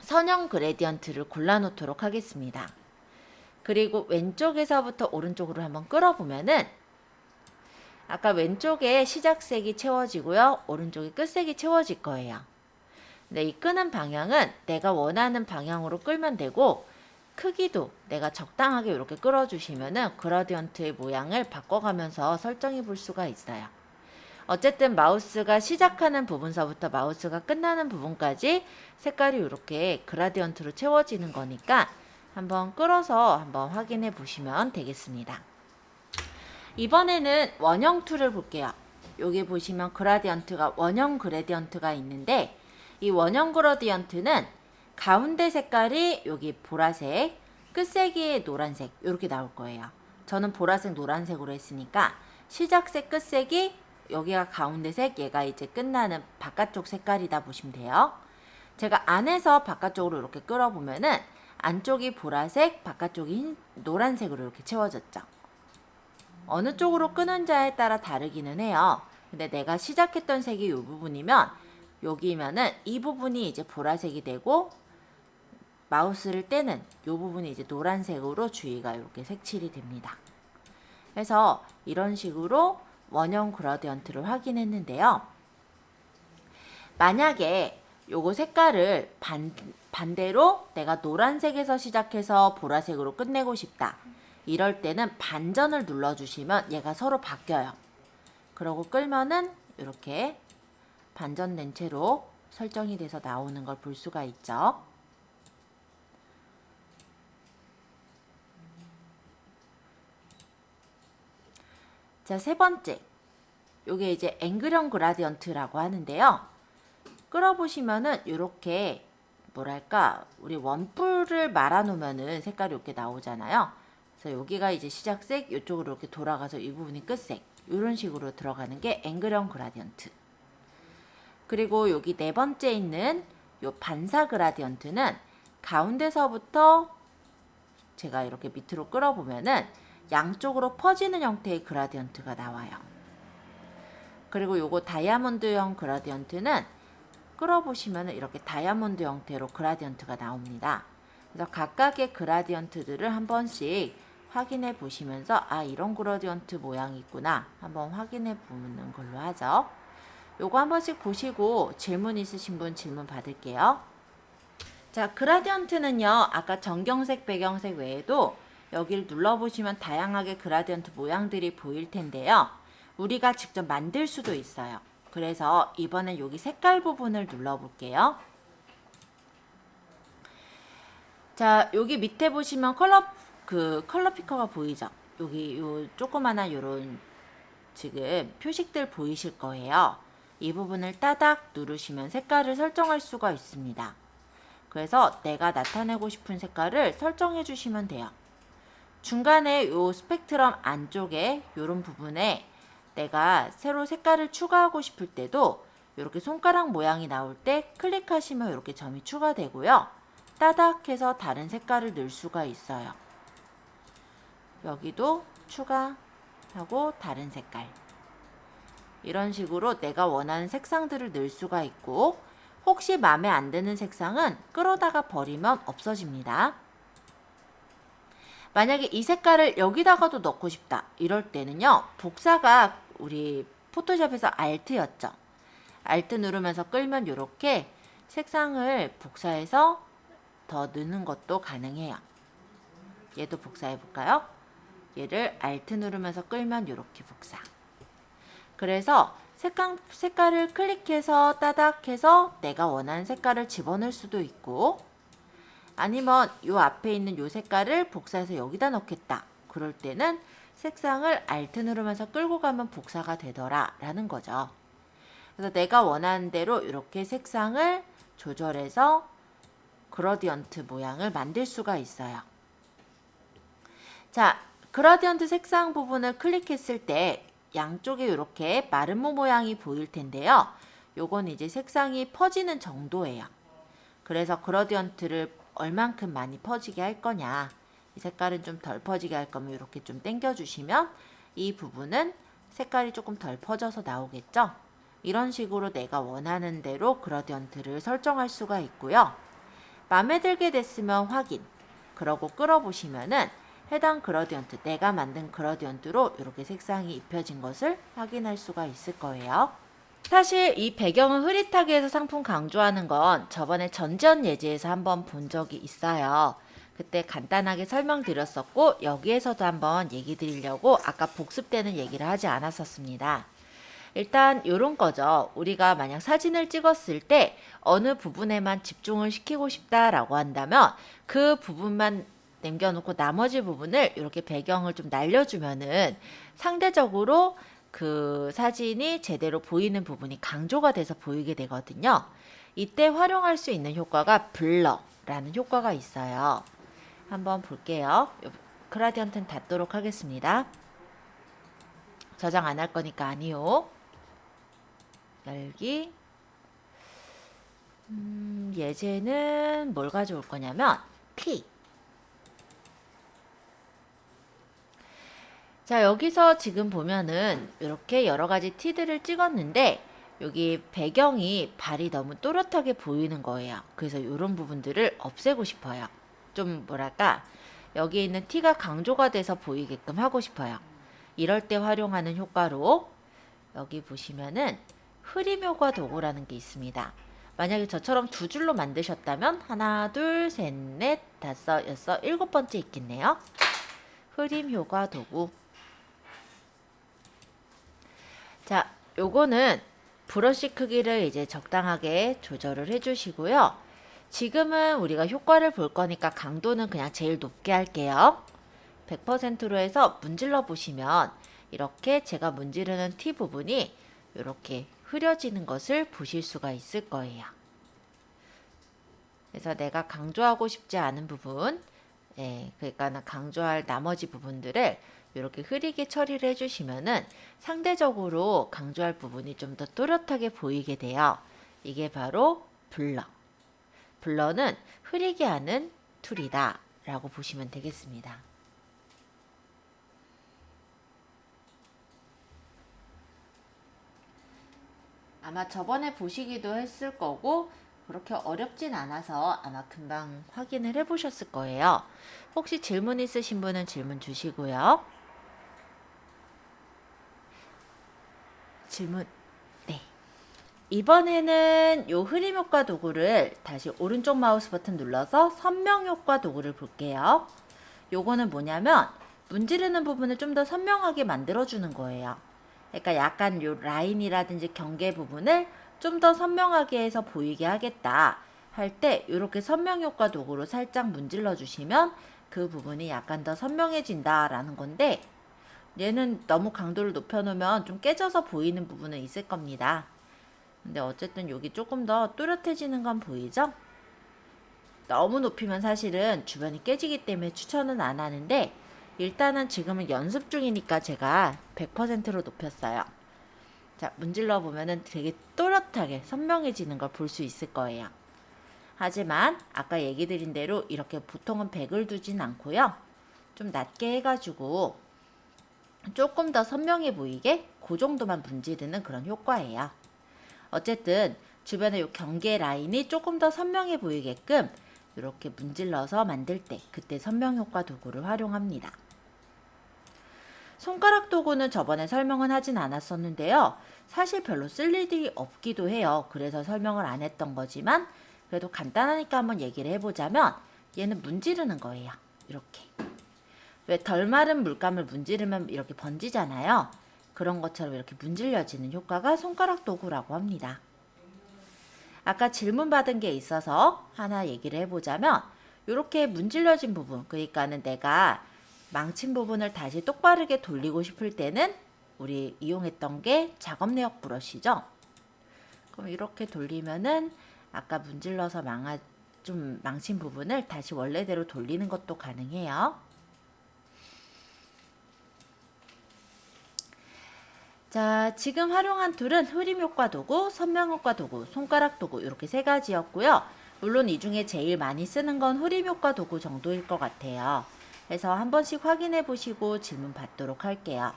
선형 그레디언트를 골라놓도록 하겠습니다. 그리고 왼쪽에서부터 오른쪽으로 한번 끌어보면은 아까 왼쪽에 시작색이 채워지고요. 오른쪽에 끝색이 채워질 거예요. 네, 이 끄는 방향은 내가 원하는 방향으로 끌면 되고, 크기도 내가 적당하게 이렇게 끌어주시면은 그라디언트의 모양을 바꿔가면서 설정해 볼 수가 있어요. 어쨌든 마우스가 시작하는 부분서부터 마우스가 끝나는 부분까지 색깔이 이렇게 그라디언트로 채워지는 거니까 한번 끌어서 한번 확인해 보시면 되겠습니다. 이번에는 원형 툴을 볼게요. 여기 보시면 그라디언트가 원형 그라디언트가 있는데, 이 원형 그라디언트는 가운데 색깔이 여기 보라색, 끝색이 노란색 이렇게 나올 거예요. 저는 보라색, 노란색으로 했으니까 시작색, 끝색이 여기가 가운데색, 얘가 이제 끝나는 바깥쪽 색깔이다 보시면 돼요. 제가 안에서 바깥쪽으로 이렇게 끌어보면은 안쪽이 보라색, 바깥쪽이 노란색으로 이렇게 채워졌죠. 어느 쪽으로 끄는지에 따라 다르기는 해요. 근데 내가 시작했던 색이 이 부분이면, 여기면은 이 부분이 이제 보라색이 되고, 마우스를 떼는 이 부분이 이제 노란색으로 주위가 이렇게 색칠이 됩니다. 그래서 이런 식으로 원형 그라디언트를 확인했는데요. 만약에 요거 색깔을 반대로 내가 노란색에서 시작해서 보라색으로 끝내고 싶다. 이럴 때는 반전을 눌러주시면 얘가 서로 바뀌어요. 그러고 끌면은 이렇게 반전된 채로 설정이 돼서 나오는 걸 볼 수가 있죠. 자, 세 번째. 요게 이제 앵글형 그라디언트라고 하는데요. 끌어보시면은 이렇게 뭐랄까, 우리 원뿔을 말아놓으면은 색깔이 이렇게 나오잖아요. 그래서 여기가 이제 시작색, 이쪽으로 이렇게 돌아가서 이 부분이 끝색, 이런 식으로 들어가는 게 앵글형 그라디언트. 그리고 여기 네 번째 있는 요 반사 그라디언트는 가운데서부터 제가 이렇게 밑으로 끌어보면은 양쪽으로 퍼지는 형태의 그라디언트가 나와요. 그리고 요거 다이아몬드형 그라디언트는 끌어보시면 이렇게 다이아몬드 형태로 그라디언트가 나옵니다. 그래서 각각의 그라디언트들을 한 번씩 확인해 보시면서 아, 이런 그라디언트 모양이 있구나 한번 확인해 보는 걸로 하죠. 요거 한 번씩 보시고 질문 있으신 분 질문 받을게요. 자, 그라디언트는요, 아까 전경색, 배경색 외에도 여기를 눌러보시면 다양하게 그라디언트 모양들이 보일 텐데요. 우리가 직접 만들 수도 있어요. 그래서 이번엔 여기 색깔 부분을 눌러볼게요. 자, 여기 밑에 보시면 컬러 피커가 보이죠? 여기 요 조그마한 요런 지금 표식들 보이실 거예요. 이 부분을 따닥 누르시면 색깔을 설정할 수가 있습니다. 그래서 내가 나타내고 싶은 색깔을 설정해 주시면 돼요. 중간에 요 스펙트럼 안쪽에 요런 부분에 내가 새로 색깔을 추가하고 싶을 때도 이렇게 손가락 모양이 나올 때 클릭하시면 이렇게 점이 추가되고요. 따닥 해서 다른 색깔을 넣을 수가 있어요. 여기도 추가하고 다른 색깔. 이런 식으로 내가 원하는 색상들을 넣을 수가 있고, 혹시 마음에 안 드는 색상은 끌어다가 버리면 없어집니다. 만약에 이 색깔을 여기다가도 넣고 싶다 이럴 때는요, 복사가 우리 포토샵에서 Alt였죠. Alt 누르면서 끌면 이렇게 색상을 복사해서 더 넣는 것도 가능해요. 얘도 복사해 볼까요? 얘를 Alt 누르면서 끌면 이렇게 복사. 그래서 색깔을 클릭해서 따닥 해서 내가 원하는 색깔을 집어넣을 수도 있고, 아니면 이 앞에 있는 이 색깔을 복사해서 여기다 넣겠다. 그럴 때는 색상을 Alt 누르면서 끌고 가면 복사가 되더라 라는 거죠. 그래서 내가 원하는 대로 이렇게 색상을 조절해서 그라디언트 모양을 만들 수가 있어요. 자, 그라디언트 색상 부분을 클릭했을 때 양쪽에 이렇게 마름모 모양이 보일 텐데요. 요건 이제 색상이 퍼지는 정도예요. 그래서 그라디언트를 얼만큼 많이 퍼지게 할 거냐, 이 색깔은 좀 덜 퍼지게 할 거면 이렇게 좀 당겨 주시면 이 부분은 색깔이 조금 덜 퍼져서 나오겠죠. 이런 식으로 내가 원하는 대로 그라디언트를 설정할 수가 있고요. 마음에 들게 됐으면 확인, 그러고 끌어보시면은 해당 그라디언트, 내가 만든 그라디언트로 이렇게 색상이 입혀진 것을 확인할 수가 있을 거예요. 사실 이 배경을 흐릿하게 해서 상품 강조하는 건 저번에 전지현 예제에서 한번 본 적이 있어요. 그때 간단하게 설명드렸었고, 여기에서도 한번 얘기 드리려고 아까 복습되는 얘기를 하지 않았었습니다. 일단 이런 거죠. 우리가 만약 사진을 찍었을 때 어느 부분에만 집중을 시키고 싶다라고 한다면 그 부분만 남겨놓고 나머지 부분을 이렇게 배경을 좀 날려주면은 상대적으로 그 사진이 제대로 보이는 부분이 강조가 돼서 보이게 되거든요. 이때 활용할 수 있는 효과가 블러라는 효과가 있어요. 한번 볼게요. 그라디언트는 닫도록 하겠습니다. 저장 안 할 거니까 아니요. 열기. 예제는 뭘 가져올 거냐면 T. 자, 여기서 지금 보면은 이렇게 여러 가지 T들을 찍었는데 여기 배경이 발이 너무 또렷하게 보이는 거예요. 그래서 이런 부분들을 없애고 싶어요. 좀 뭐랄까, 여기 있는 T가 강조가 돼서 보이게끔 하고 싶어요. 이럴 때 활용하는 효과로 여기 보시면은 흐림 효과 도구라는 게 있습니다. 만약에 저처럼 두 줄로 만드셨다면 하나, 둘, 셋, 넷, 다섯, 여섯, 일곱 번째 있겠네요. 흐림 효과 도구. 자, 요거는 브러쉬 크기를 이제 적당하게 조절을 해주시고요. 지금은 우리가 효과를 볼 거니까 강도는 그냥 제일 높게 할게요. 100%로 해서 문질러 보시면 이렇게 제가 문지르는 T 부분이 이렇게 흐려지는 것을 보실 수가 있을 거예요. 그래서 내가 강조하고 싶지 않은 부분, 그러니까 강조할 나머지 부분들을 이렇게 흐리게 처리를 해주시면은 상대적으로 강조할 부분이 좀 더 또렷하게 보이게 돼요. 이게 바로 블러. 블러는 흐리게 하는 툴이다 라고 보시면 되겠습니다. 아마 저번에 보시기도 했을 거고 그렇게 어렵진 않아서 아마 금방 확인을 해보셨을 거예요. 혹시 질문 있으신 분은 질문 주시고요. 질문. 네. 이번에는 요 흐림 효과 도구를 다시 오른쪽 마우스 버튼 눌러서 선명 효과 도구를 볼게요. 요거는 뭐냐면 문지르는 부분을 좀 더 선명하게 만들어주는 거예요. 그러니까 약간 요 라인이라든지 경계 부분을 좀 더 선명하게 해서 보이게 하겠다 할 때 이렇게 선명 효과 도구로 살짝 문질러 주시면 그 부분이 약간 더 선명해진다 라는 건데, 얘는 너무 강도를 높여 놓으면 좀 깨져서 보이는 부분은 있을 겁니다. 근데 어쨌든 여기 조금 더 또렷해지는 건 보이죠? 너무 높이면 사실은 주변이 깨지기 때문에 추천은 안 하는데, 일단은 지금은 연습 중이니까 제가 100%로 높였어요. 자, 문질러 보면은 되게 또렷하게 선명해지는 걸 볼 수 있을 거예요. 하지만 아까 얘기 드린 대로 이렇게 보통은 100을 두진 않고요. 좀 낮게 해가지고 조금 더 선명해 보이게 그 정도만 문지르는 그런 효과예요. 어쨌든 주변에 이 경계 라인이 조금 더 선명해 보이게끔 이렇게 문질러서 만들 때 그때 선명 효과 도구를 활용합니다. 손가락 도구는 저번에 설명은 하진 않았었는데요. 사실 별로 쓸 일이 없기도 해요. 그래서 설명을 안 했던 거지만 그래도 간단하니까 한번 얘기를 해보자면 얘는 문지르는 거예요. 이렇게. 왜 덜 마른 물감을 문지르면 이렇게 번지잖아요. 그런 것처럼 이렇게 문질려지는 효과가 손가락 도구라고 합니다. 아까 질문 받은 게 있어서 하나 얘기를 해보자면 이렇게 문질려진 부분, 그러니까는 내가 망친 부분을 다시 똑바르게 돌리고 싶을 때는 우리 이용했던 게 작업 내역 브러쉬죠. 그럼 이렇게 돌리면은 아까 문질러서 좀 망친 부분을 다시 원래대로 돌리는 것도 가능해요. 자, 지금 활용한 툴은 흐림 효과 도구, 선명 효과 도구, 손가락 도구 이렇게 세 가지였고요. 물론 이 중에 제일 많이 쓰는 건 흐림 효과 도구 정도일 것 같아요. 그래서 한 번씩 확인해 보시고 질문 받도록 할게요.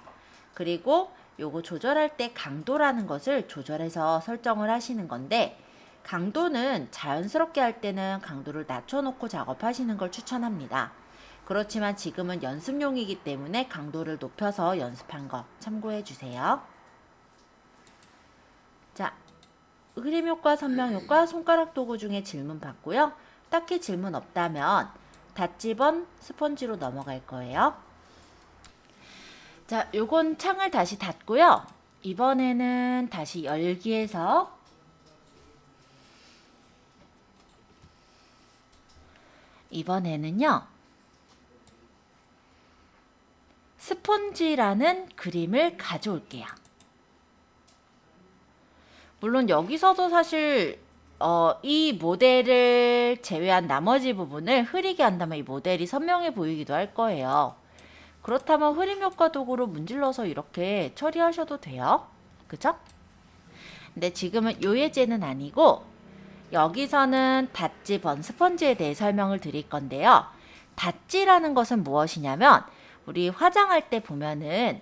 그리고 요거 조절할 때 강도라는 것을 조절해서 설정을 하시는 건데 강도는 자연스럽게 할 때는 강도를 낮춰놓고 작업하시는 걸 추천합니다. 그렇지만 지금은 연습용이기 때문에 강도를 높여서 연습한 거 참고해 주세요. 자, 흐림 효과, 선명 효과, 손가락 도구 중에 질문 받고요. 딱히 질문 없다면 닷지번 스펀지로 넘어갈 거예요. 자, 요건 창을 다시 닫고요. 이번에는 다시 열기해서 이번에는요. 스폰지라는 그림을 가져올게요. 물론 여기서도 사실 이 모델을 제외한 나머지 부분을 흐리게 한다면 이 모델이 선명해 보이기도 할 거예요. 그렇다면 흐림 효과 도구로 문질러서 이렇게 처리하셔도 돼요. 그쵸? 근데 지금은 요 예제는 아니고 여기서는 닷지 번 스펀지에 대해 설명을 드릴 건데요. 닷지라는 것은 무엇이냐면 우리 화장할 때 보면은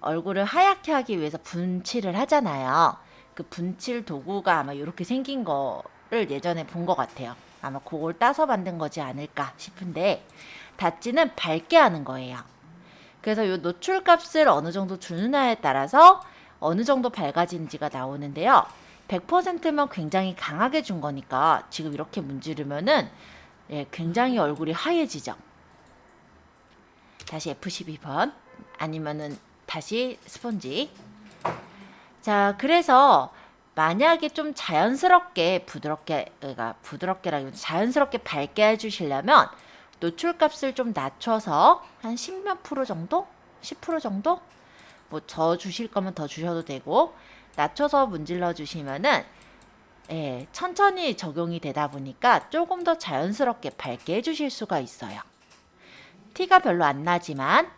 얼굴을 하얗게 하기 위해서 분칠을 하잖아요. 그 분칠 도구가 아마 이렇게 생긴 거를 예전에 본 것 같아요. 아마 그걸 따서 만든 거지 않을까 싶은데 닷지는 밝게 하는 거예요. 그래서 이 노출값을 어느 정도 주느냐에 따라서 어느 정도 밝아지는지가 나오는데요. 100%면 굉장히 강하게 준 거니까 지금 이렇게 문지르면은 굉장히 얼굴이 하얘지죠. 다시 F12번 아니면은 다시 스펀지. 자, 그래서 만약에 좀 자연스럽게 부드럽게, 그러니까 부드럽게라기보다 자연스럽게 밝게 해주시려면 노출값을 좀 낮춰서 한 10몇 프로 정도? 10% 정도? 뭐 더 주실 거면 더 주셔도 되고 낮춰서 문질러 주시면은 천천히 적용이 되다 보니까 조금 더 자연스럽게 밝게 해주실 수가 있어요. 티가 별로 안 나지만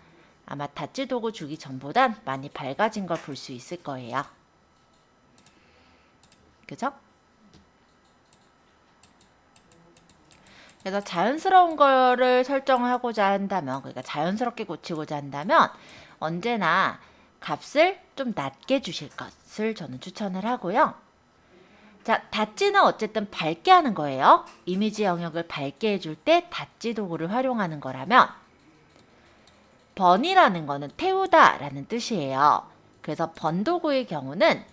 아마 닷지 도구 주기 전보단 많이 밝아진 걸 볼 수 있을 거예요. 그죠? 그래서 자연스러운 거를 설정하고자 한다면, 그러니까 자연스럽게 고치고자 한다면 언제나 값을 좀 낮게 주실 것을 저는 추천을 하고요. 자, 닷지는 어쨌든 밝게 하는 거예요. 이미지 영역을 밝게 해줄 때 닷지 도구를 활용하는 거라면 번이라는 거는 태우다 라는 뜻이에요. 그래서 번 도구의 경우는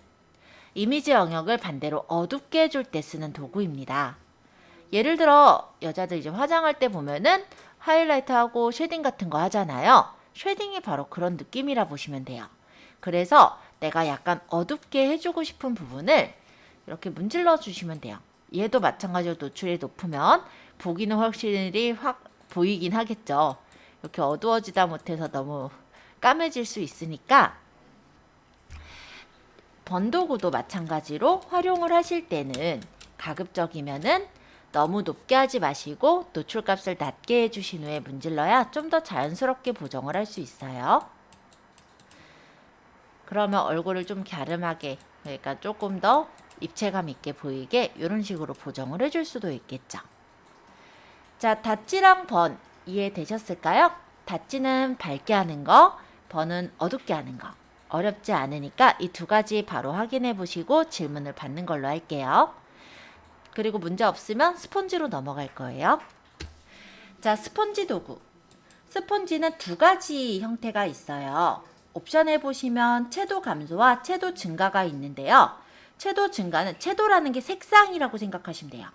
이미지 영역을 반대로 어둡게 해줄 때 쓰는 도구입니다. 예를 들어 여자들 이제 화장할 때 보면은 하이라이트하고 쉐딩 같은 거 하잖아요. 쉐딩이 바로 그런 느낌이라 보시면 돼요. 그래서 내가 약간 어둡게 해주고 싶은 부분을 이렇게 문질러 주시면 돼요. 얘도 마찬가지로 노출이 높으면 보기는 확실히 확 보이긴 하겠죠. 이렇게 어두워지다 못해서 너무 까매질 수 있으니까 번도구도 마찬가지로 활용을 하실 때는 가급적이면은 너무 높게 하지 마시고 노출값을 낮게 해주신 후에 문질러야 좀 더 자연스럽게 보정을 할 수 있어요. 그러면 얼굴을 좀 갸름하게, 그러니까 조금 더 입체감 있게 보이게 이런 식으로 보정을 해줄 수도 있겠죠. 자, 닷지랑 번 이해되셨을까요? 닷지는 밝게 하는 거, 번은 어둡게 하는 거. 어렵지 않으니까 이 두 가지 바로 확인해 보시고 질문을 받는 걸로 할게요. 그리고 문제 없으면 스폰지로 넘어갈 거예요. 자, 스폰지 도구. 스폰지는 두 가지 형태가 있어요. 옵션에 보시면 채도 감소와 채도 증가가 있는데요. 채도 증가는, 채도라는 게 색상이라고 생각하시면 돼요.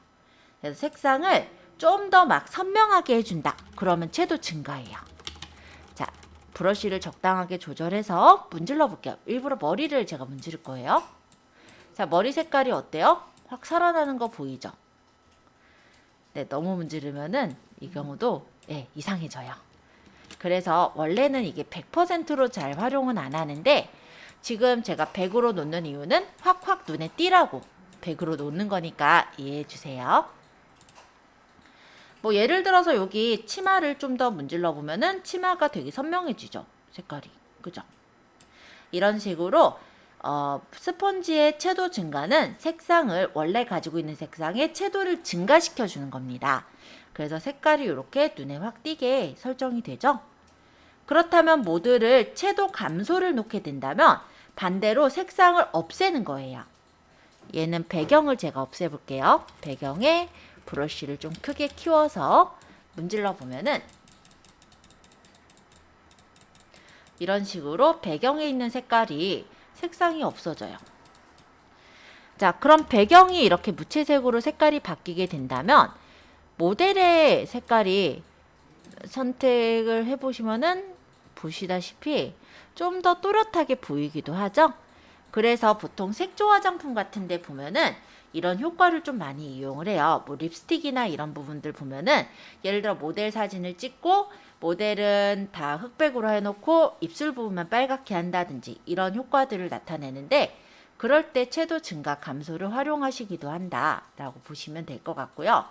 그래서 색상을 좀 더 막 선명하게 해준다. 그러면 채도 증가예요. 자, 브러쉬를 적당하게 조절해서 문질러 볼게요. 일부러 머리를 제가 문지를 거예요. 자, 머리 색깔이 어때요? 확 살아나는 거 보이죠? 네, 너무 문지르면은 이 경우도 이상해져요. 그래서 원래는 이게 100%로 잘 활용은 안 하는데 지금 제가 100으로 놓는 이유는 확확 눈에 띄라고 100으로 놓는 거니까 이해해 주세요. 뭐 예를 들어서 여기 치마를 좀 더 문질러 보면은 치마가 되게 선명해지죠. 색깔이. 그죠? 이런 식으로 스폰지의 채도 증가는 색상을 원래 가지고 있는 색상의 채도를 증가시켜 주는 겁니다. 그래서 색깔이 이렇게 눈에 확 띄게 설정이 되죠. 그렇다면 모드를 채도 감소를 놓게 된다면 반대로 색상을 없애는 거예요. 얘는 배경을 제가 없애볼게요. 배경에 브러쉬를 좀 크게 키워서 문질러 보면은 이런 식으로 배경에 있는 색깔이 색상이 없어져요. 자, 그럼 배경이 이렇게 무채색으로 색깔이 바뀌게 된다면 모델의 색깔이 선택을 해보시면은 보시다시피 좀 더 또렷하게 보이기도 하죠. 그래서 보통 색조 화장품 같은 데 보면은 이런 효과를 좀 많이 이용을 해요. 뭐 립스틱이나 이런 부분들 보면은 예를 들어 모델 사진을 찍고 모델은 다 흑백으로 해놓고 입술 부분만 빨갛게 한다든지 이런 효과들을 나타내는데 그럴 때 채도 증가 감소를 활용하시기도 한다라고 보시면 될 것 같고요.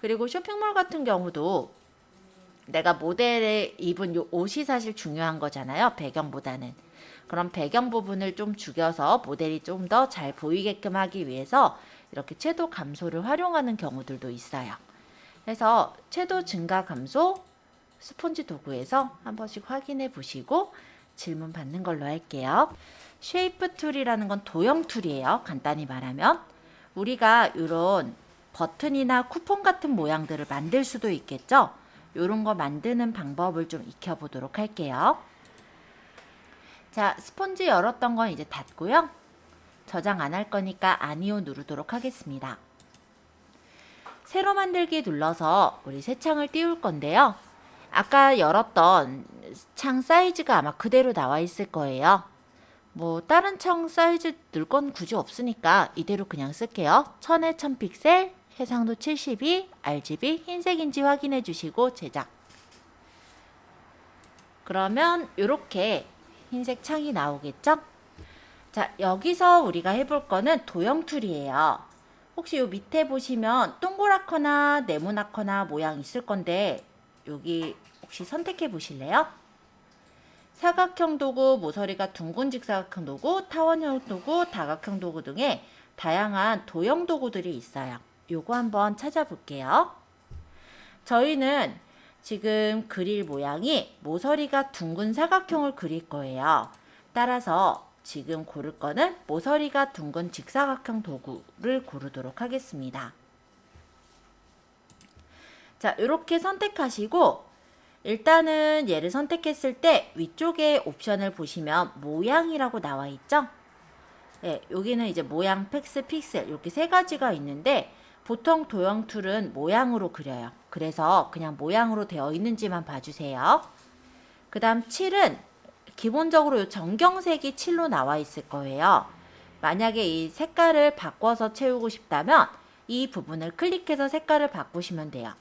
그리고 쇼핑몰 같은 경우도 내가 모델에 입은 요 옷이 사실 중요한 거잖아요. 배경보다는. 그럼 배경 부분을 좀 죽여서 모델이 좀 더 잘 보이게끔 하기 위해서 이렇게 채도 감소를 활용하는 경우들도 있어요. 그래서 채도 증가 감소 스폰지 도구에서 한 번씩 확인해 보시고 질문 받는 걸로 할게요. 쉐이프 툴이라는 건 도형 툴이에요. 간단히 말하면 우리가 이런 버튼이나 쿠폰 같은 모양들을 만들 수도 있겠죠. 이런 거 만드는 방법을 좀 익혀보도록 할게요. 자, 스폰지 열었던 건 이제 닫고요. 저장 안 할 거니까 아니오 누르도록 하겠습니다. 새로 만들기 눌러서 우리 새 창을 띄울 건데요. 아까 열었던 창 사이즈가 아마 그대로 나와 있을 거예요. 뭐 다른 창 사이즈 넣을 건 굳이 없으니까 이대로 그냥 쓸게요. 1000에 1000픽셀, 해상도 72, RGB, 흰색인지 확인해 주시고 제작. 그러면 이렇게 흰색 창이 나오겠죠? 자, 여기서 우리가 해볼 거는 도형 툴이에요. 혹시 요 밑에 보시면 동그랗거나 네모나거나 모양 있을 건데 여기 혹시 선택해 보실래요? 사각형 도구, 모서리가 둥근 직사각형 도구, 타원형 도구, 다각형 도구 등의 다양한 도형 도구들이 있어요. 요거 한번 찾아볼게요. 저희는 지금 그릴 모양이 모서리가 둥근 사각형을 그릴 거예요. 따라서 지금 고를 거는 모서리가 둥근 직사각형 도구를 고르도록 하겠습니다. 자, 이렇게 선택하시고 일단은 얘를 선택했을 때 위쪽에 옵션을 보시면 모양이라고 나와 있죠? 네, 여기는 이제 모양, 팩스, 픽셀 이렇게 세 가지가 있는데 보통 도형 툴은 모양으로 그려요. 그래서 그냥 모양으로 되어 있는지만 봐주세요. 그 다음 칠은 기본적으로 이 정경색이 7로 나와 있을 거예요. 만약에 이 색깔을 바꿔서 채우고 싶다면 이 부분을 클릭해서 색깔을 바꾸시면 돼요.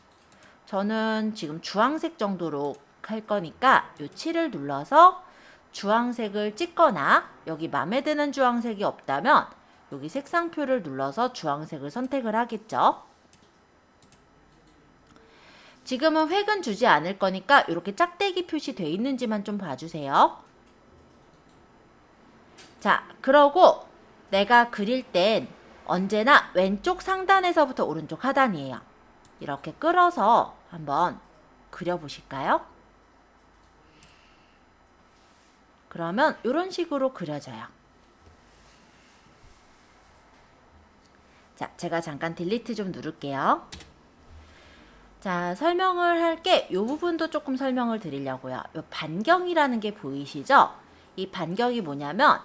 저는 지금 주황색 정도로 할 거니까 이 7을 눌러서 주황색을 찍거나 여기 마음에 드는 주황색이 없다면 여기 색상표를 눌러서 주황색을 선택을 하겠죠. 지금은 획은 주지 않을 거니까 이렇게 짝대기 표시되어 있는지만 좀 봐주세요. 자, 그러고 내가 그릴 땐 언제나 왼쪽 상단에서부터 오른쪽 하단이에요. 이렇게 끌어서 한번 그려보실까요? 그러면 이런 식으로 그려져요. 자, 제가 잠깐 딜리트 좀 누를게요. 자, 설명을 할게 이 부분도 조금 설명을 드리려고요. 이 반경이라는 게 보이시죠? 이 반경이 뭐냐면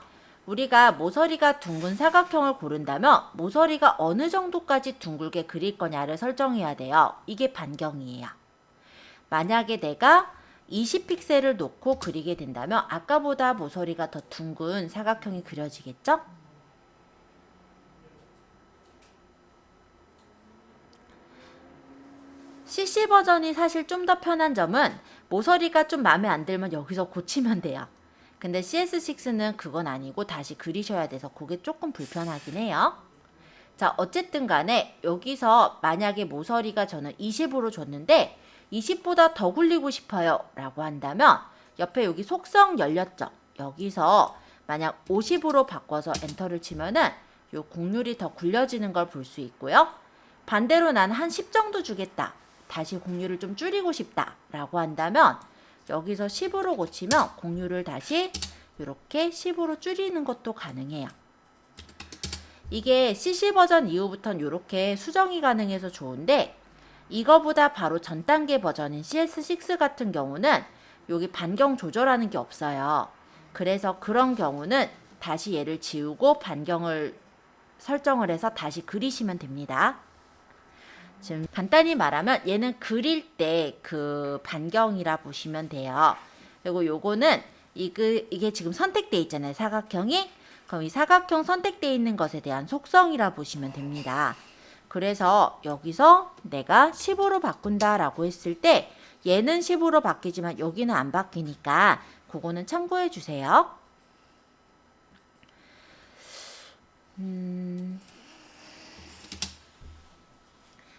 우리가 모서리가 둥근 사각형을 고른다면 모서리가 어느 정도까지 둥글게 그릴 거냐를 설정해야 돼요. 이게 반경이에요. 만약에 내가 20픽셀을 놓고 그리게 된다면 아까보다 모서리가 더 둥근 사각형이 그려지겠죠? CC 버전이 사실 좀 더 편한 점은 모서리가 좀 마음에 안 들면 여기서 고치면 돼요. 근데 CS6는 그건 아니고 다시 그리셔야 돼서 그게 조금 불편하긴 해요. 자, 어쨌든 간에 여기서 만약에 모서리가 저는 20으로 줬는데 20보다 더 굴리고 싶어요 라고 한다면 옆에 여기 속성 열렸죠. 여기서 만약 50으로 바꿔서 엔터를 치면은 요 곡률이 더 굴려지는 걸 볼 수 있고요. 반대로 난 한 10 정도 주겠다. 다시 곡률을 좀 줄이고 싶다 라고 한다면 여기서 10으로 고치면 곡률을 다시 이렇게 10으로 줄이는 것도 가능해요. 이게 CC 버전 이후부터는 이렇게 수정이 가능해서 좋은데 이거보다 바로 전 단계 버전인 CS6 같은 경우는 여기 반경 조절하는 게 없어요. 그래서 그런 경우는 다시 얘를 지우고 반경을 설정을 해서 다시 그리시면 됩니다. 지금 간단히 말하면 얘는 그릴 때 그 반경이라 보시면 돼요. 그리고 요거는 이게 지금 선택되어 있잖아요. 사각형이. 그럼 이 사각형 선택되어 있는 것에 대한 속성이라 보시면 됩니다. 그래서 여기서 내가 10으로 바꾼다 라고 했을 때 얘는 10으로 바뀌지만 여기는 안 바뀌니까 그거는 참고해 주세요.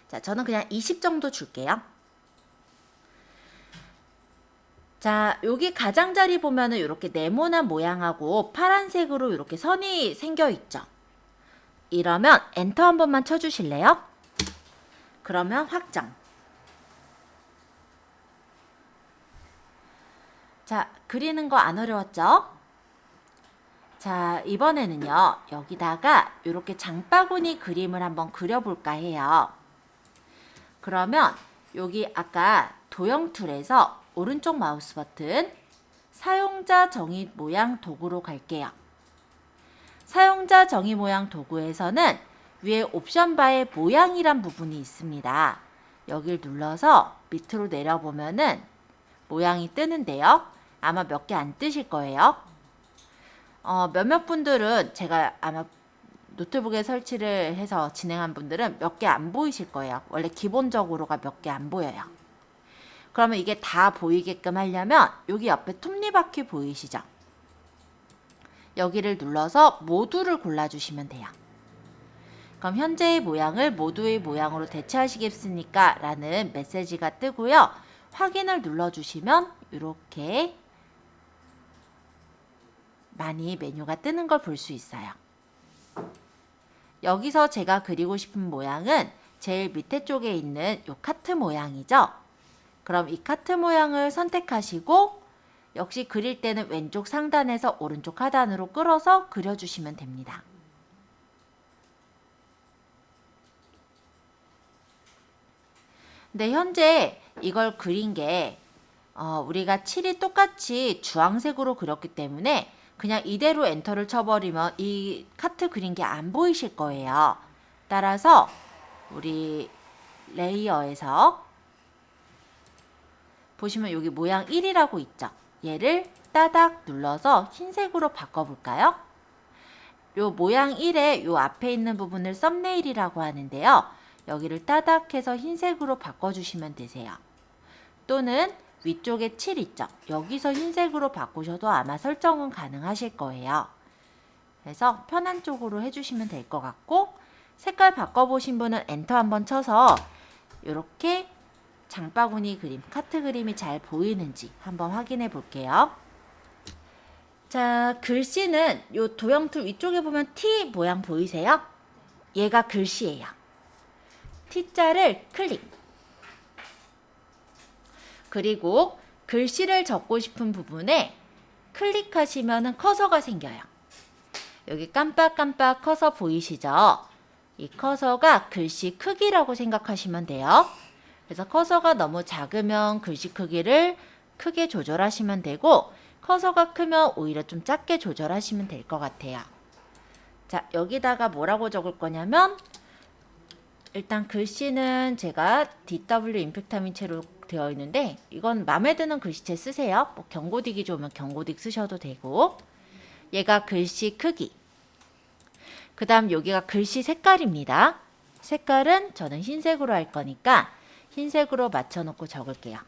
자, 저는 그냥 20 정도 줄게요. 자, 여기 가장자리 보면은 이렇게 네모난 모양하고 파란색으로 이렇게 선이 생겨 있죠. 이러면 엔터 한 번만 쳐주실래요? 그러면 확정. 자, 그리는 거 안 어려웠죠? 자, 이번에는요, 여기다가 이렇게 장바구니 그림을 한번 그려볼까 해요. 그러면 여기 아까 도형 툴에서 오른쪽 마우스 버튼 사용자 정의 모양 도구로 갈게요. 사용자 정의 모양 도구에서는 위에 옵션 바에 모양이란 부분이 있습니다. 여기를 눌러서 밑으로 내려보면은 모양이 뜨는데요. 아마 몇 개 안 뜨실 거예요. 몇몇 분들은 제가 아마 노트북에 설치를 해서 진행한 분들은 몇 개 안 보이실 거예요. 원래 기본적으로가 몇 개 안 보여요. 그러면 이게 다 보이게끔 하려면 여기 옆에 톱니바퀴 보이시죠? 여기를 눌러서 모두를 골라주시면 돼요. 그럼 현재의 모양을 모두의 모양으로 대체하시겠습니까? 라는 메시지가 뜨고요. 확인을 눌러주시면 이렇게 많이 메뉴가 뜨는 걸 볼 수 있어요. 여기서 제가 그리고 싶은 모양은 제일 밑에 쪽에 있는 이 카트 모양이죠. 그럼 이 카트 모양을 선택하시고 역시 그릴 때는 왼쪽 상단에서 오른쪽 하단으로 끌어서 그려주시면 됩니다. 근데 현재 이걸 그린 게 우리가 칠이 똑같이 주황색으로 그렸기 때문에 그냥 이대로 엔터를 쳐버리면 이 카트 그린 게 안 보이실 거예요. 따라서 우리 레이어에서 보시면 여기 모양 1이라고 있죠. 얘를 따닥 눌러서 흰색으로 바꿔볼까요? 요 모양 1의 요 앞에 있는 부분을 썸네일이라고 하는데요. 여기를 따닥 해서 흰색으로 바꿔주시면 되세요. 또는 위쪽에 7 있죠. 여기서 흰색으로 바꾸셔도 아마 설정은 가능하실 거예요. 그래서 편한 쪽으로 해주시면 될 것 같고 색깔 바꿔보신 분은 엔터 한번 쳐서 이렇게 장바구니 그림, 카트 그림이 잘 보이는지 한번 확인해 볼게요. 자, 글씨는 이 도형 툴 위쪽에 보면 T 모양 보이세요? 얘가 글씨예요. T자를 클릭. 그리고 글씨를 적고 싶은 부분에 클릭하시면은 커서가 생겨요. 여기 깜빡깜빡 커서 보이시죠? 이 커서가 글씨 크기라고 생각하시면 돼요. 그래서 커서가 너무 작으면 글씨 크기를 크게 조절하시면 되고, 커서가 크면 오히려 좀 작게 조절하시면 될 것 같아요. 자, 여기다가 뭐라고 적을 거냐면, 일단 글씨는 제가 DW 임팩타민체로 되어 있는데, 이건 마음에 드는 글씨체 쓰세요. 뭐 경고딕이 좋으면 경고딕 쓰셔도 되고, 얘가 글씨 크기. 그 다음 여기가 글씨 색깔입니다. 색깔은 저는 흰색으로 할 거니까 흰색으로 맞춰놓고 적을게요.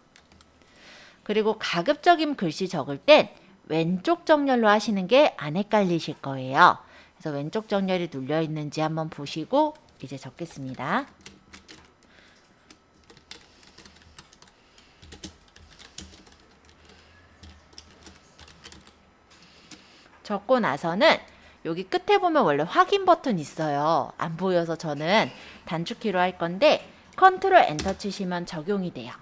그리고 가급적이면 글씨 적을 땐 왼쪽 정렬로 하시는 게 안 헷갈리실 거예요. 그래서 왼쪽 정렬이 눌려 있는지 한번 보시고 이제 적겠습니다. 적고 나서는 여기 끝에 보면 원래 확인 버튼 있어요. 안 보여서 저는 단축키로 할 건데 컨트롤 엔터 치시면 적용이 돼요.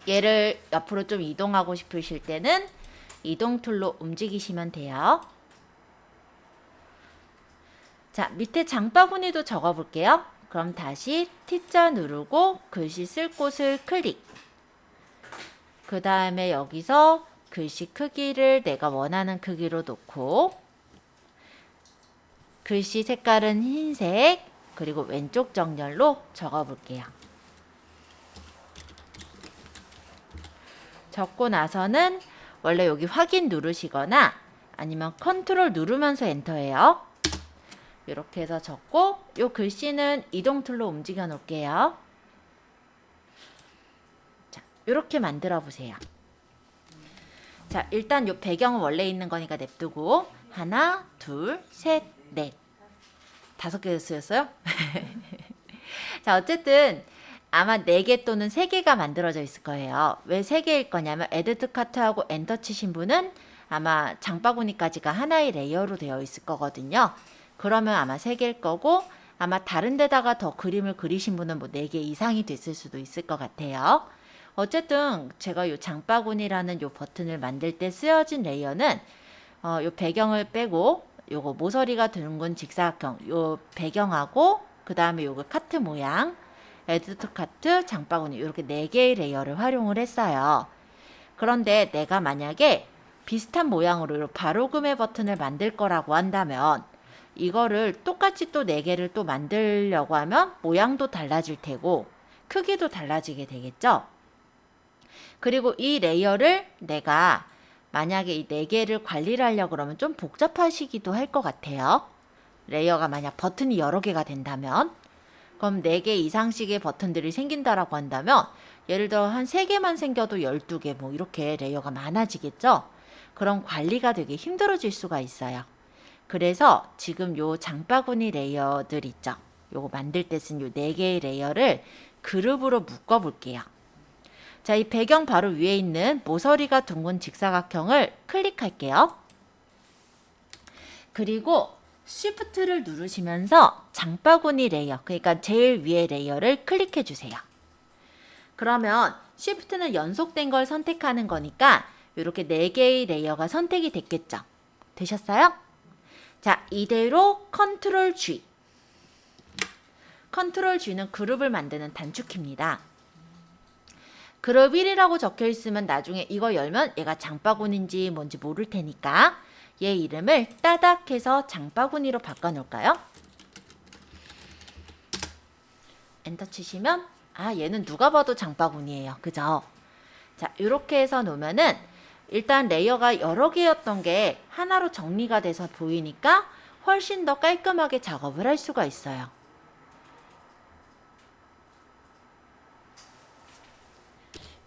얘를 옆으로 좀 이동하고 싶으실 때는 이동 툴로 움직이시면 돼요. 자, 밑에 장바구니도 적어볼게요. 그럼 다시 T자 누르고 글씨 쓸 곳을 클릭. 그 다음에 여기서 글씨 크기를 내가 원하는 크기로 놓고 글씨 색깔은 흰색, 그리고 왼쪽 정렬로 적어볼게요. 적고 나서는 원래 여기 확인 누르시거나 아니면 컨트롤 누르면서 엔터예요. 이렇게 해서 적고 이 글씨는 이동 툴로 움직여 놓을게요. 자, 이렇게 만들어 보세요. 자, 일단 이 배경은 원래 있는 거니까 냅두고 하나, 둘, 셋, 넷. 5개 쓰였어요? 자, 어쨌든 아마 4개 또는 3개가 만들어져 있을 거예요. 왜 3개일 거냐면 에디트 카트하고 엔터 치신 분은 아마 장바구니까지가 하나의 레이어로 되어 있을 거거든요. 그러면 아마 3개일 거고 아마 다른 데다가 더 그림을 그리신 분은 뭐 4개 이상이 됐을 수도 있을 것 같아요. 어쨌든 제가 이 장바구니라는 이 버튼을 만들 때 쓰여진 레이어는 이 배경을 빼고 요거 모서리가 둥근 직사각형 요 배경하고 그 다음에 요거 카트 모양 에디트 카트 장바구니 이렇게 4개의 레이어를 활용을 했어요. 그런데 내가 만약에 비슷한 모양으로 바로그매 버튼을 만들 거라고 한다면 이거를 똑같이 또 4개를 또 만들려고 하면 모양도 달라질 테고 크기도 달라지게 되겠죠. 그리고 이 레이어를 내가 만약에 이 4개를 관리를 하려고 그러면 좀 복잡하시기도 할 것 같아요. 레이어가 만약 버튼이 여러 개가 된다면 그럼 4개 이상씩의 버튼들이 생긴다라고 한다면 예를 들어 한 3개만 생겨도 12개 뭐 이렇게 레이어가 많아지겠죠. 그럼 관리가 되게 힘들어질 수가 있어요. 그래서 지금 요 장바구니 레이어들 있죠. 요거 만들 때 쓴 요 4개의 레이어를 그룹으로 묶어 볼게요. 자, 이 배경 바로 위에 있는 모서리가 둥근 직사각형을 클릭할게요. 그리고 Shift를 누르시면서 장바구니 레이어, 그러니까 제일 위에 레이어를 클릭해 주세요. 그러면 Shift는 연속된 걸 선택하는 거니까 이렇게 4개의 레이어가 선택이 됐겠죠. 되셨어요? 자, 이대로 컨트롤 G. 컨트롤 G는 그룹을 만드는 단축키입니다. 그룹 1이라고 적혀 있으면 나중에 이거 열면 얘가 장바구니인지 뭔지 모를 테니까 얘 이름을 따닥 해서 장바구니로 바꿔 놓을까요? 엔터 치시면 얘는 누가 봐도 장바구니예요. 그죠? 자, 이렇게 해서 놓으면은 일단 레이어가 여러 개였던 게 하나로 정리가 돼서 보이니까 훨씬 더 깔끔하게 작업을 할 수가 있어요.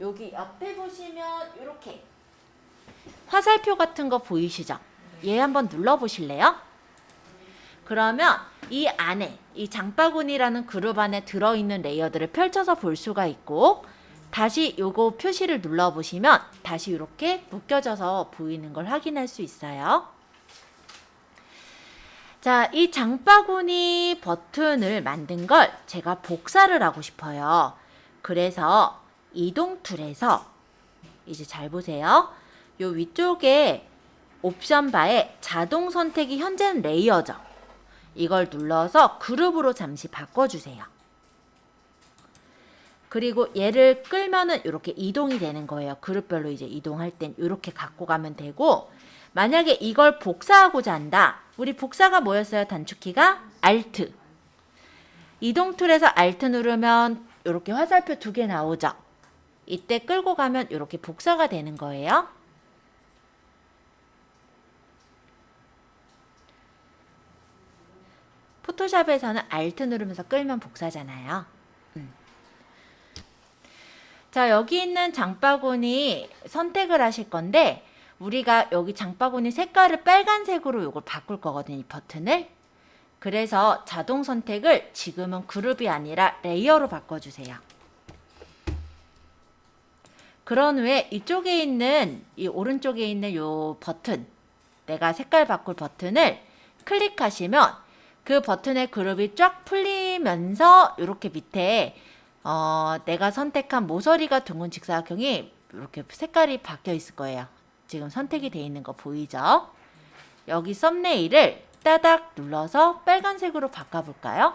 여기 옆에 보시면 이렇게 화살표 같은 거 보이시죠? 얘 한번 눌러보실래요? 그러면 이 안에 이 장바구니라는 그룹 안에 들어있는 레이어들을 펼쳐서 볼 수가 있고 다시 요거 표시를 눌러보시면 다시 이렇게 묶여져서 보이는 걸 확인할 수 있어요. 자, 이 장바구니 버튼을 만든 걸 제가 복사를 하고 싶어요. 그래서 이동 툴에서 이제 잘 보세요. 요 위쪽에 옵션 바에 자동 선택이 현재는 레이어죠. 이걸 눌러서 그룹으로 잠시 바꿔주세요. 그리고 얘를 끌면은 이렇게 이동이 되는 거예요. 그룹별로 이제 이동할 땐 이렇게 갖고 가면 되고, 만약에 이걸 복사하고자 한다. 우리 복사가 뭐였어요? 단축키가 Alt. 이동 툴에서 Alt 누르면 이렇게 화살표 2개 나오죠. 이때 끌고 가면 이렇게 복사가 되는 거예요. 포토샵에서는 Alt 누르면서 끌면 복사잖아요. 자, 여기 있는 장바구니 선택을 하실 건데, 우리가 여기 장바구니 색깔을 빨간색으로 이걸 바꿀 거거든요, 이 버튼을. 그래서 자동 선택을 지금은 그룹이 아니라 레이어로 바꿔주세요. 그런 후에 이쪽에 있는, 이 오른쪽에 있는 요 버튼, 내가 색깔 바꿀 버튼을 클릭하시면 그 버튼의 그룹이 쫙 풀리면서 이렇게 밑에 내가 선택한 모서리가 둥근 직사각형이 이렇게 색깔이 바뀌어 있을 거예요. 지금 선택이 되어 있는 거 보이죠? 여기 썸네일을 따닥 눌러서 빨간색으로 바꿔볼까요?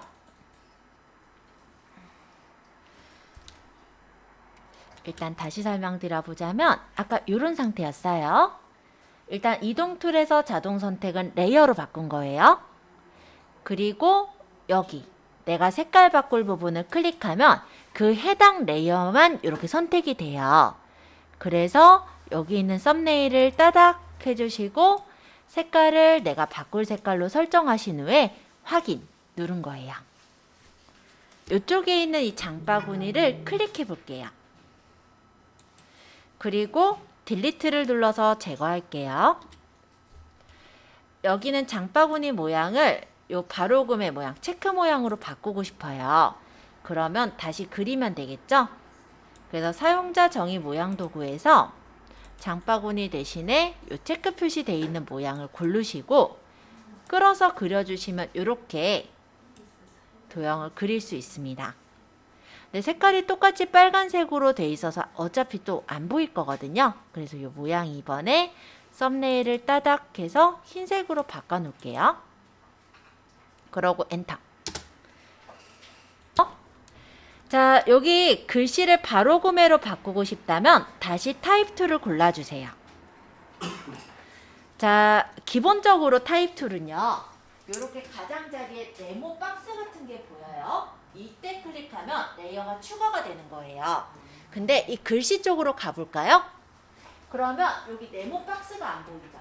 일단 다시 설명드려보자면 아까 이런 상태였어요. 일단 이동 툴에서 자동 선택은 레이어로 바꾼 거예요. 그리고 여기 내가 색깔 바꿀 부분을 클릭하면 그 해당 레이어만 이렇게 선택이 돼요. 그래서 여기 있는 썸네일을 따닥 해주시고 색깔을 내가 바꿀 색깔로 설정하신 후에 확인 누른 거예요. 이쪽에 있는 이 장바구니를 클릭해 볼게요. 그리고 딜리트를 눌러서 제거할게요. 여기는 장바구니 모양을 요 바로금의 모양, 체크 모양으로 바꾸고 싶어요. 그러면 다시 그리면 되겠죠? 그래서 사용자 정의 모양 도구에서 장바구니 대신에 요 체크 표시되어 있는 모양을 고르시고 끌어서 그려주시면 이렇게 도형을 그릴 수 있습니다. 근데 색깔이 똑같이 빨간색으로 돼 있어서 어차피 또 안 보일 거거든요. 그래서 이 모양 이번에 썸네일을 따닥 해서 흰색으로 바꿔 놓을게요. 그러고 엔터. 자, 여기 글씨를 바로 구매로 바꾸고 싶다면 다시 타입 툴을 골라주세요. 자, 기본적으로 타입 툴은요. 이렇게 가장자리에 네모 박스 같은 게 보여요. 이때 클릭하면 레이어가 추가가 되는 거예요. 근데 이 글씨 쪽으로 가볼까요? 그러면 여기 네모 박스가 안 보이죠?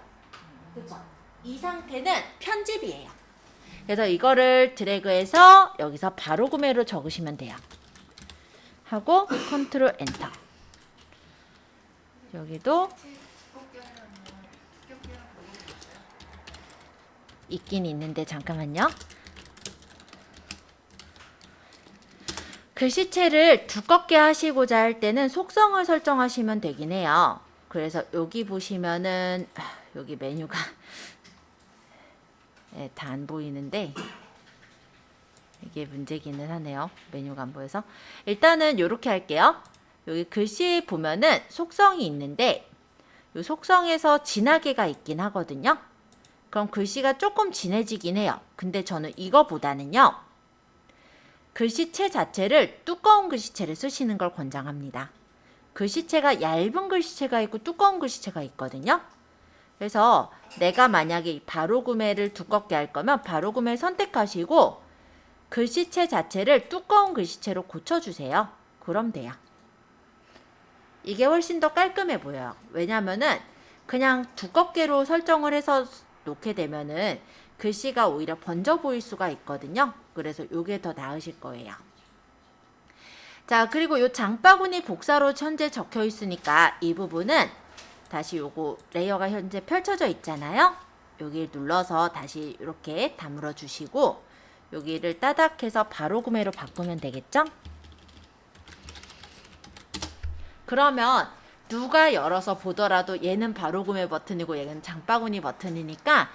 그렇죠? 이 상태는 편집이에요. 그래서 이거를 드래그해서 여기서 바로 구매로 적으시면 돼요. 하고 컨트롤 엔터. 여기도 있긴 있는데 잠깐만요. 글씨체를 두껍게 하시고자 할 때는 속성을 설정하시면 되긴 해요. 그래서 여기 보시면은 여기 메뉴가 네, 다 안 보이는데 이게 문제기는 하네요. 메뉴가 안 보여서. 일단은 이렇게 할게요. 여기 글씨 보면은 속성이 있는데 이 속성에서 진하게가 있긴 하거든요. 그럼 글씨가 조금 진해지긴 해요. 근데 저는 이거보다는요. 글씨체 자체를 두꺼운 글씨체를 쓰시는 걸 권장합니다. 글씨체가 얇은 글씨체가 있고 두꺼운 글씨체가 있거든요. 그래서 내가 만약에 바로 구매를 두껍게 할 거면 바로 구매 선택하시고 글씨체 자체를 두꺼운 글씨체로 고쳐주세요. 그럼 돼요. 이게 훨씬 더 깔끔해 보여요. 왜냐면은 그냥 두껍게로 설정을 해서 놓게 되면은 글씨가 오히려 번져 보일 수가 있거든요. 그래서 이게 더 나으실 거예요. 자, 그리고 이 장바구니 복사로 현재 적혀 있으니까 이 부분은 다시 요거 레이어가 현재 펼쳐져 있잖아요. 여기를 눌러서 다시 이렇게 다물어 주시고 여기를 따닥해서 바로 구매로 바꾸면 되겠죠? 그러면 누가 열어서 보더라도 얘는 바로 구매 버튼이고 얘는 장바구니 버튼이니까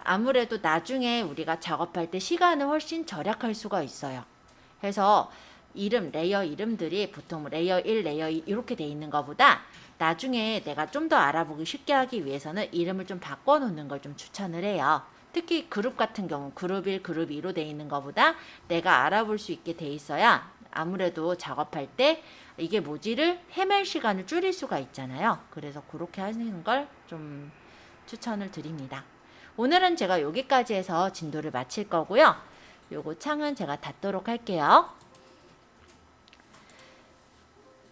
아무래도 나중에 우리가 작업할 때 시간을 훨씬 절약할 수가 있어요. 그래서 레이어 이름들이 보통 레이어 1, 레이어 2 이렇게 돼 있는 것보다 나중에 내가 좀 더 알아보기 쉽게 하기 위해서는 이름을 좀 바꿔놓는 걸 좀 추천을 해요. 특히 그룹 같은 경우 그룹 1, 그룹 2로 돼 있는 것보다 내가 알아볼 수 있게 돼 있어야 아무래도 작업할 때 이게 뭐지를 헤맬 시간을 줄일 수가 있잖아요. 그래서 그렇게 하시는 걸 좀 추천을 드립니다. 오늘은 제가 여기까지 해서 진도를 마칠 거고요. 요거 창은 제가 닫도록 할게요.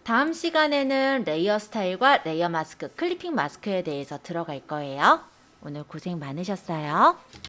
다음 시간에는 레이어 스타일과 레이어 마스크, 클리핑 마스크에 대해서 들어갈 거예요. 오늘 고생 많으셨어요.